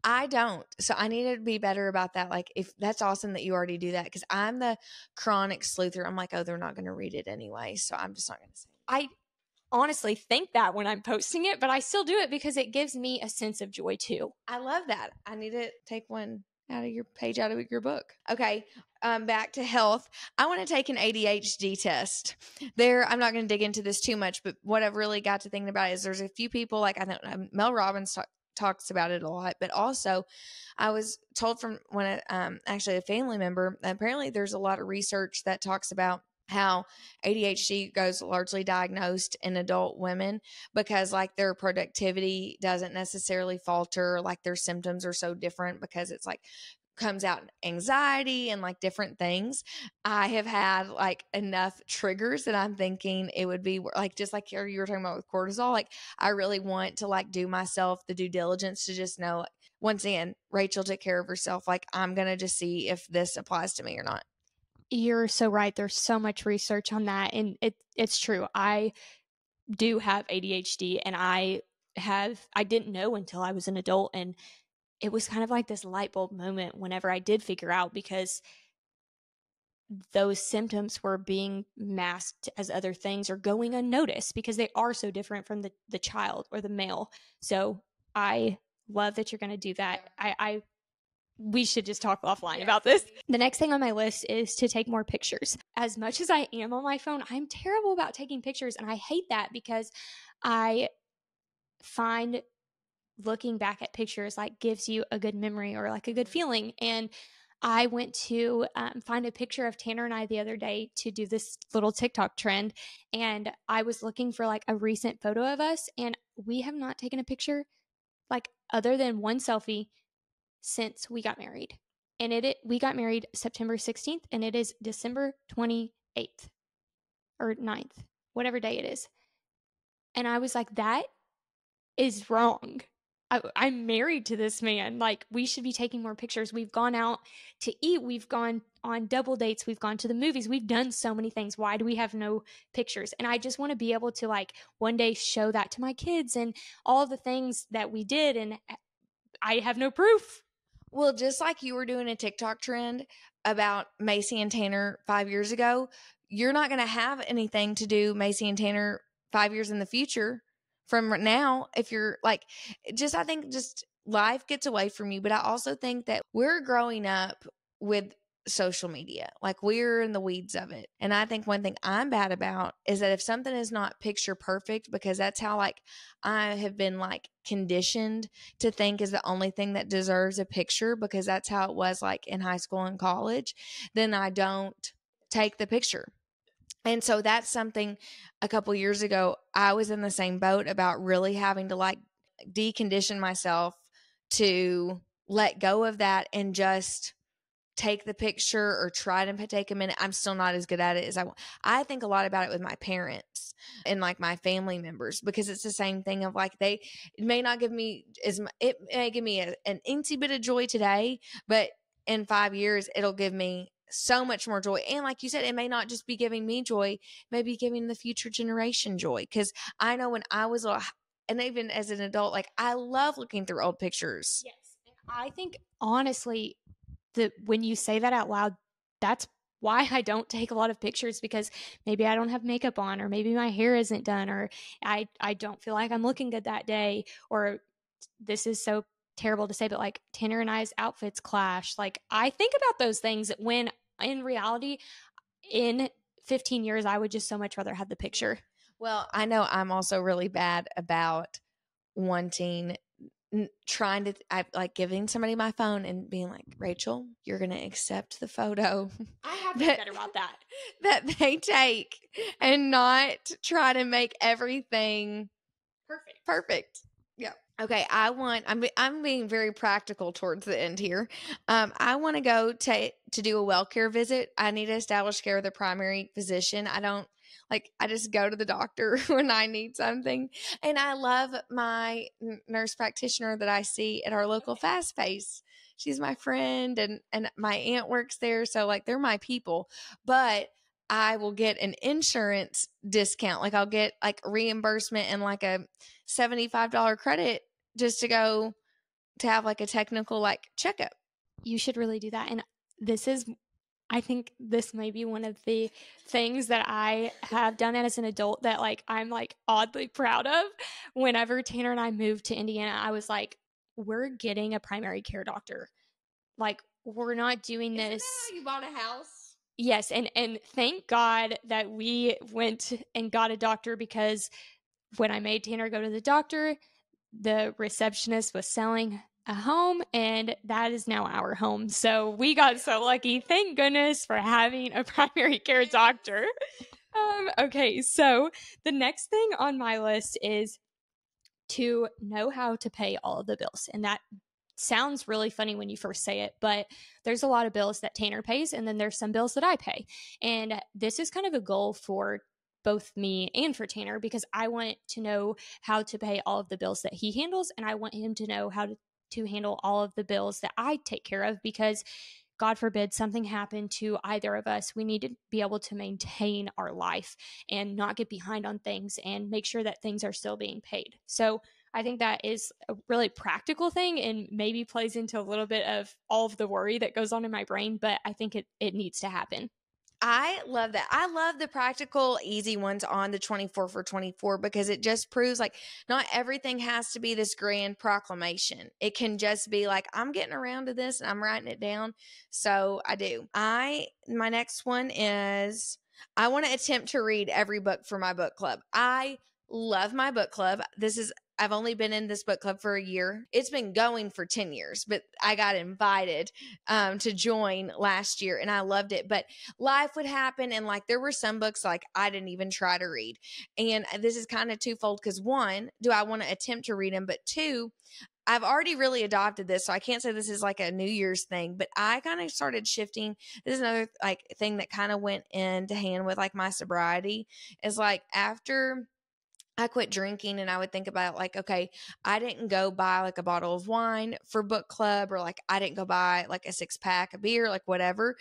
I don't. So I need to be better about that. Like, if that's awesome that you already do that, because I'm the chronic sleuther. I'm like, oh, they're not going to read it anyway, so I'm just not going to say it. I honestly think that when I'm posting it, but I still do it because it gives me a sense of joy too. I love that. I need to take one out of your book. Okay. Back to health. I want to take an ADHD test. I'm not going to dig into this too much, but what I've really got to thinking about is there's a few people, like, I think Mel Robbins talks about it a lot, but also I was told from actually a family member, apparently there's a lot of research that talks about how ADHD goes largely diagnosed in adult women because, like, their productivity doesn't necessarily falter, like their symptoms are so different because it's like comes out anxiety and like different things. I have had like enough triggers that I'm thinking it would be like, just like you were talking about with cortisol, like I really want to like do myself the due diligence to just know, once again, Rachel took care of herself. Like, I'm going to just see if this applies to me or not. You're so right. There's so much research on that. And it's true. I do have ADHD, and I didn't know until I was an adult. And it was kind of like this light bulb moment whenever I did figure out, because those symptoms were being masked as other things or going unnoticed because they are so different from the child or the male. So I love that you're going to do that. We should just talk offline about this. The next thing on my list is to take more pictures. As much as I am on my phone, I'm terrible about taking pictures, and I hate that because I find looking back at pictures like gives you a good memory or like a good feeling. And I went to find a picture of Tanner and I the other day to do this little TikTok trend, and I was looking for like a recent photo of us, and we have not taken a picture like other than one selfie since we got married. And we got married September 16th, and it is December 28th or 9th, whatever day it is. And I was like, that is wrong. I'm married to this man. Like, we should be taking more pictures. We've gone out to eat. We've gone on double dates. We've gone to the movies. We've done so many things. Why do we have no pictures? And I just want to be able to like one day show that to my kids and all the things that we did. And I have no proof. Well, just like you were doing a TikTok trend about Maci and Tanner 5 years ago, you're not going to have anything to do Maci and Tanner 5 years in the future from now. If you're like, I think just life gets away from you. But I also think that we're growing up with social media. Like, we're in the weeds of it. And I think one thing I'm bad about is that if something is not picture perfect, because that's how like I have been like conditioned to think is the only thing that deserves a picture, because that's how it was like in high school and college, then I don't take the picture. And so that's something a couple years ago, I was in the same boat about really having to like decondition myself to let go of that and just take the picture or try to take a minute. I'm still not as good at it as I want. I think a lot about it with my parents and like my family members, because it's the same thing of like, it may not give me it may give me an incy bit of joy today, but in 5 years, it'll give me so much more joy. And like you said, it may not just be giving me joy, maybe giving the future generation joy. Cause I know when I was little, and even as an adult, like I love looking through old pictures. Yes. And I think honestly, when you say that out loud, that's why I don't take a lot of pictures, because maybe I don't have makeup on, or maybe my hair isn't done, or I don't feel like I'm looking good that day, or this is so terrible to say, but like Tanner and I's outfits clash. Like, I think about those things when in reality, in 15 years, I would just so much rather have the picture. Well, I know I'm also really bad about trying to, I like giving somebody my phone and being like, Rachel, you're going to accept the photo. I have been better about that. That they take, and not try to make everything perfect. Yeah. Okay. I'm being very practical towards the end here. I want to go to do a well care visit. I need to establish care with a primary physician. I just go to the doctor when I need something. And I love my nurse practitioner that I see at our local Fast Pace. She's my friend, and my aunt works there. So like, they're my people, but I will get an insurance discount. Like, I'll get like reimbursement and like a $75 credit just to go to have like a technical like checkup. You should really do that. And I think this may be one of the things that I have done as an adult that like I'm like oddly proud of. Whenever Tanner and I moved to Indiana, I was like, we're getting a primary care doctor. Like, we're not doing this. Isn't that how you bought a house? Yes, and thank God that we went and got a doctor, because when I made Tanner go to the doctor, the receptionist was selling a home, and that is now our home. So we got so lucky. Thank goodness for having a primary care doctor. Okay, so the next thing on my list is to know how to pay all of the bills. And that sounds really funny when you first say it, but there's a lot of bills that Tanner pays, and then there's some bills that I pay. And this is kind of a goal for both me and for Tanner, because I want to know how to pay all of the bills that he handles, and I want him to know how to handle all of the bills that I take care of, because God forbid something happened to either of us, we need to be able to maintain our life and not get behind on things and make sure that things are still being paid. So I think that is a really practical thing and maybe plays into a little bit of all of the worry that goes on in my brain, but I think it needs to happen. I love that. I love the practical, easy ones on the 24 for 24 because it just proves like not everything has to be this grand proclamation. It can just be like, I'm getting around to this and I'm writing it down. So I do. My next one is I want to attempt to read every book for my book club. I love my book club. I've only been in this book club for a year. It's been going for 10 years, but I got invited to join last year and I loved it. But life would happen. And like there were some books like I didn't even try to read. And this is kind of twofold because one, do I want to attempt to read them? But two, I've already really adopted this. So I can't say this is like a New Year's thing, but I kind of started shifting. This is another like thing that kind of went into hand with like my sobriety is like after I quit drinking and I would think about like, okay, I didn't go buy like a bottle of wine for book club or like I didn't go buy like a 6-pack of beer, like whatever.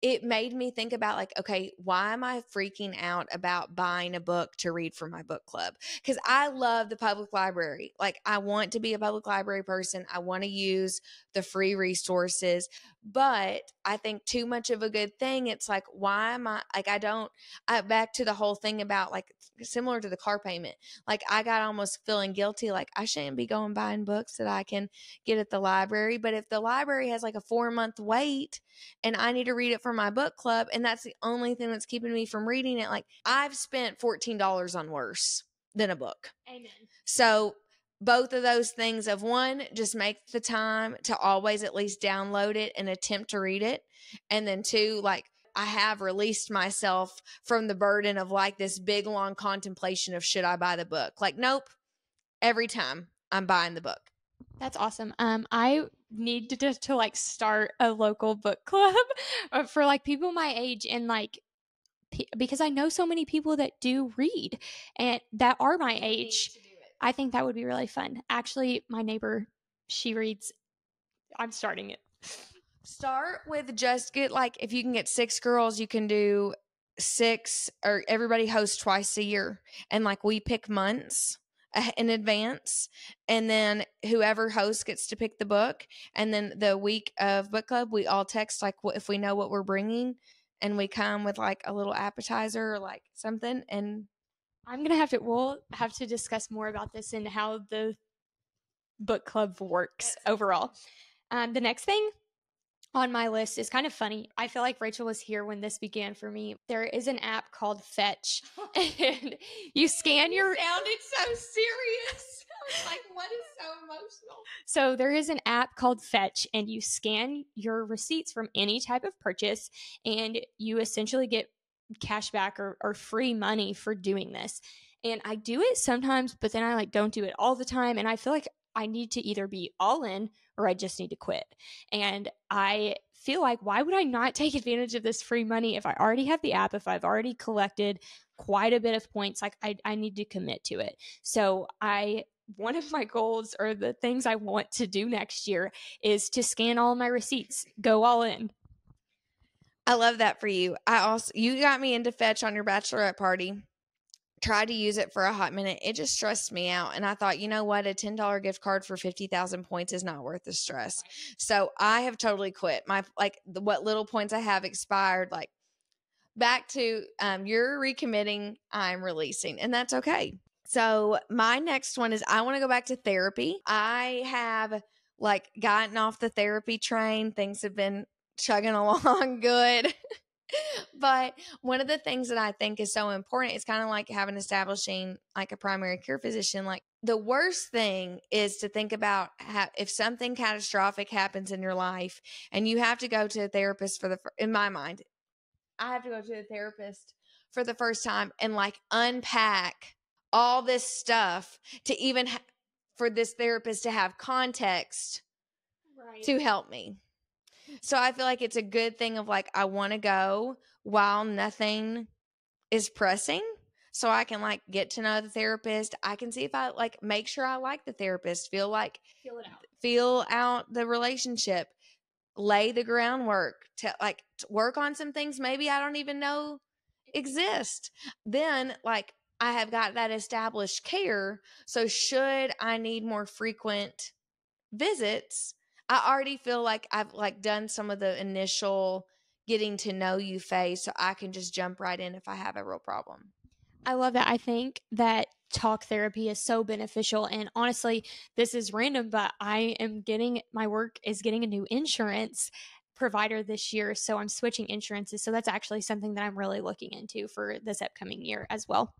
It made me think about like, okay, why am I freaking out about buying a book to read for my book club? Because I love the public library. Like I want to be a public library person. I want to use the free resources, but I think too much of a good thing. It's like, why am I like, back to the whole thing about like similar to the car payment. Like I got almost feeling guilty. Like I shouldn't be going buying books that I can get at the library. But if the library has like a 4-month wait, and I need to read it for my book club, and that's the only thing that's keeping me from reading it. Like I've spent $14 on worse than a book. Amen. So both of those things of one, just make the time to always at least download it and attempt to read it. And then two, like I have released myself from the burden of like this big long contemplation of should I buy the book? Like, nope, every time I'm buying the book. That's awesome. I need to like start a local book club for like people my age and like because I know so many people that do read and that are my age. I think that would be really fun. Actually, my neighbor, she reads. I'm starting it. Start with just get like if you can get 6 girls, you can do 6 or everybody hosts twice a year and like we pick months in advance and then whoever hosts gets to pick the book and then the week of book club we all text like if we know what we're bringing and we come with like a little appetizer or like something. And we'll have to discuss more about this and how the book club works overall. The next thing on my list is kind of funny. I feel like Rachel was here when this began for me. There is an app called Fetch, and you scan your. Sounded so serious. I was like, what is so emotional? So there is an app called Fetch, and you scan your receipts from any type of purchase, and you essentially get cash back or free money for doing this. And I do it sometimes, but then I like don't do it all the time, and I feel like I need to either be all in or I just need to quit. And I feel like, why would I not take advantage of this free money if I already have the app, if I've already collected quite a bit of points, like I need to commit to it. So one of my goals or the things I want to do next year is to scan all my receipts, go all in. I love that for you. You got me into Fetch on your bachelorette party. Tried to use it for a hot minute. It just stressed me out. And I thought, you know what? A $10 gift card for 50,000 points is not worth the stress. So I have totally quit. What little points I have expired, like back to you're recommitting, I'm releasing, and that's okay. So my next one is I want to go back to therapy. I have like gotten off the therapy train. Things have been chugging along good. But one of the things that I think is so important is kind of like establishing like a primary care physician. Like the worst thing is to think about if something catastrophic happens in your life and you have to go to a therapist in my mind, I have to go to a therapist for the first time and like unpack all this stuff to even for this therapist to have context to help me. So I feel like it's a good thing of like, I want to go while nothing is pressing. So I can like get to know the therapist. I can see if I like make sure I like the therapist, feel out the relationship, lay the groundwork to work on some things maybe I don't even know exist. Then like I have got that established care. So should I need more frequent visits, I already feel like I've like done some of the initial getting to know you phase, so I can just jump right in if I have a real problem. I love that. I think that talk therapy is so beneficial. And honestly, this is random, but my work is getting a new insurance provider this year. So I'm switching insurances. So that's actually something that I'm really looking into for this upcoming year as well.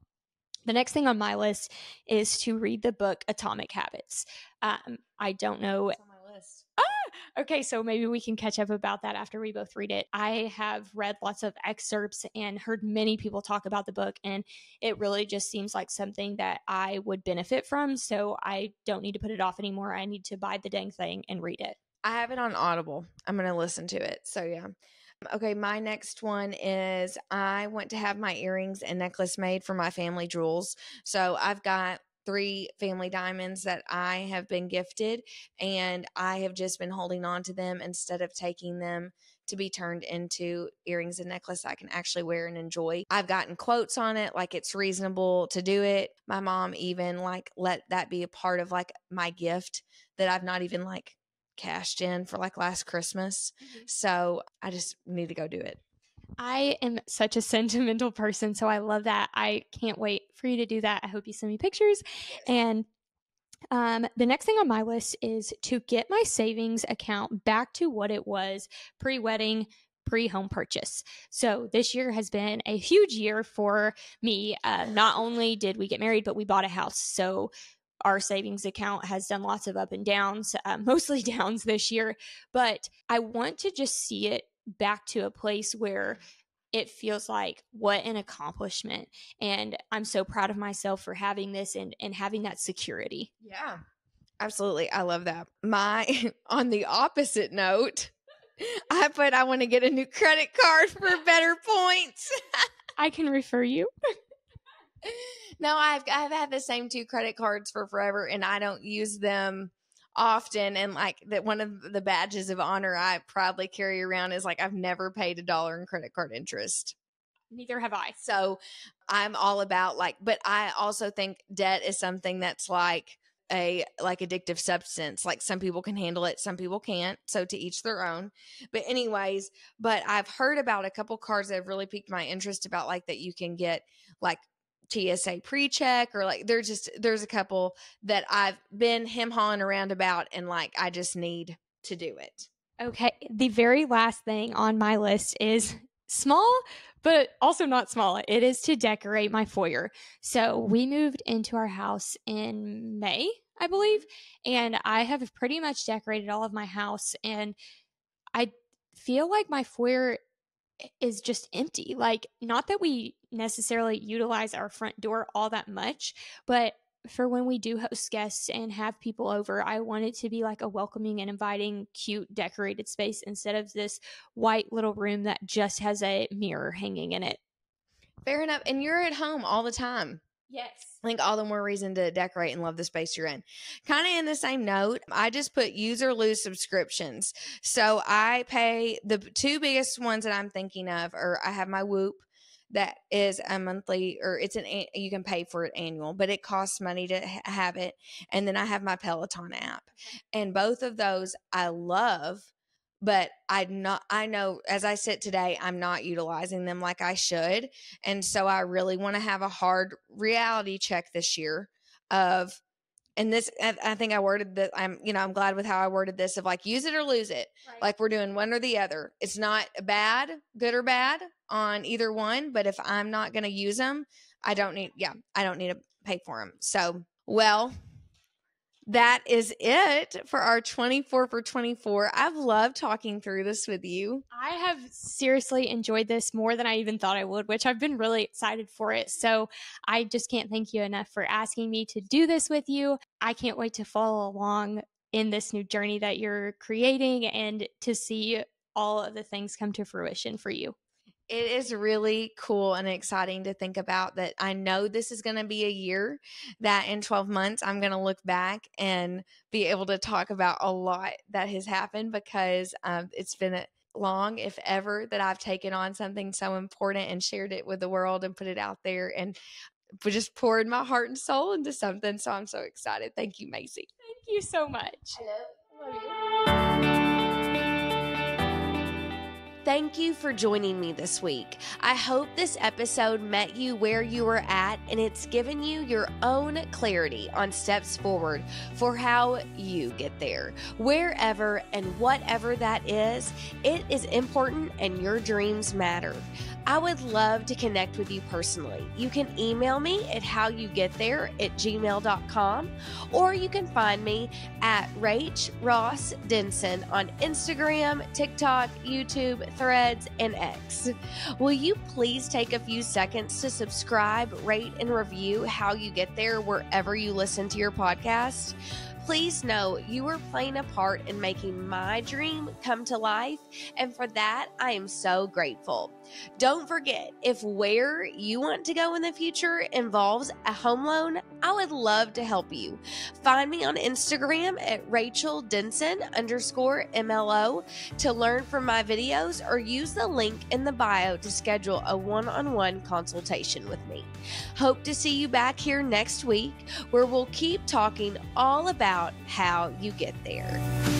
The next thing on my list is to read the book Atomic Habits. I don't know. It's on my list. Okay, so maybe we can catch up about that after we both read it. I have read lots of excerpts and heard many people talk about the book, and it really just seems like something that I would benefit from. So I don't need to put it off anymore. I need to buy the dang thing and read it. I have it on Audible. I'm going to listen to it. So, yeah. Okay, my next one is I want to have my earrings and necklace made for my family jewels. So, I've got 3 family diamonds that I have been gifted, and I have just been holding on to them instead of taking them to be turned into earrings and necklace I can actually wear and enjoy. I've gotten quotes on it, like it's reasonable to do it. My mom even like let that be a part of like my gift that I've not even like cashed in for like last Christmas. So I just need to go do it. I am such a sentimental person, so I love that. I can't wait for you to do that. I hope you send me pictures. And the next thing on my list is to get my savings account back to what it was pre-wedding, pre-home purchase. So this year has been a huge year for me. Not only did we get married, but we bought a house. So our savings account has done lots of up and downs, mostly downs this year. But I want to just see it back to a place where it feels like what an accomplishment. And I'm so proud of myself for having this and having that security. Yeah, absolutely. I love that. On the opposite note, I want to get a new credit card for better points. I can refer you. No, I've had the same 2 credit cards for forever, and I don't use them often. And like that, one of the badges of honor I proudly carry around is like I've never paid $1 in credit card interest. Neither have I. So I'm all about like, but I also think debt is something that's like a like addictive substance. Like some people can handle it, some people can't. So to each their own. But anyways, but I've heard about a couple cards that have really piqued my interest about like that you can get like TSA pre-check or like there's a couple that I've been hawing around about and like I just need to do it. Okay. The very last thing on my list is small, but also not small. It is to decorate my foyer. So we moved into our house in May, I believe, and I have pretty much decorated all of my house. And I feel like my foyer is just empty. Like, not that we necessarily utilize our front door all that much, but for when we do host guests and have people over, I want it to be like a welcoming and inviting, cute, decorated space instead of this white little room that just has a mirror hanging in it. Fair enough. And you're at home all the time. Yes. I think all the more reason to decorate and love the space you're in. Kind of in the same note, I just put use or lose subscriptions. So I pay the 2 biggest ones that I'm thinking of, or I have my Whoop that is a monthly, or you can pay for it annual, but it costs money to have it. And then I have my Peloton app, and both of those I love. But I know as I sit today, I'm not utilizing them like I should. And so I really want to have a hard reality check this year of, and this, I think I worded that I'm glad with how I worded this of like, use it or lose it. Right. Like we're doing one or the other. It's not good or bad on either one. But if I'm not going to use them, I don't need to pay for them. So, well, that is it for our 24 for 24. I've loved talking through this with you. I have seriously enjoyed this more than I even thought I would, which I've been really excited for it. So I just can't thank you enough for asking me to do this with you. I can't wait to follow along in this new journey that you're creating and to see all of the things come to fruition for you. It is really cool and exciting to think about that. I know this is going to be a year that in 12 months, I'm going to look back and be able to talk about a lot that has happened because it's been long, if ever, that I've taken on something so important and shared it with the world and put it out there. just poured my heart and soul into something. So I'm so excited. Thank you, Maci. Thank you so much. Love you. Thank you for joining me this week. I hope this episode met you where you were at, and it's given you your own clarity on steps forward for how you get there. Wherever and whatever that is, it is important and your dreams matter. I would love to connect with you personally. You can email me at howyougеттhere@gmail.com, or you can find me at Rachel Ross Denson on Instagram, TikTok, YouTube, Threads, and X. Will you please take a few seconds to subscribe, rate, and review How You Get There wherever you listen to your podcast? Please know you are playing a part in making my dream come to life, and for that, I am so grateful. Don't forget, if where you want to go in the future involves a home loan, I would love to help you. Find me on Instagram at Rachel Denson _MLO to learn from my videos, or use the link in the bio to schedule a one-on-one consultation with me. Hope to see you back here next week, where we'll keep talking all about how you get there.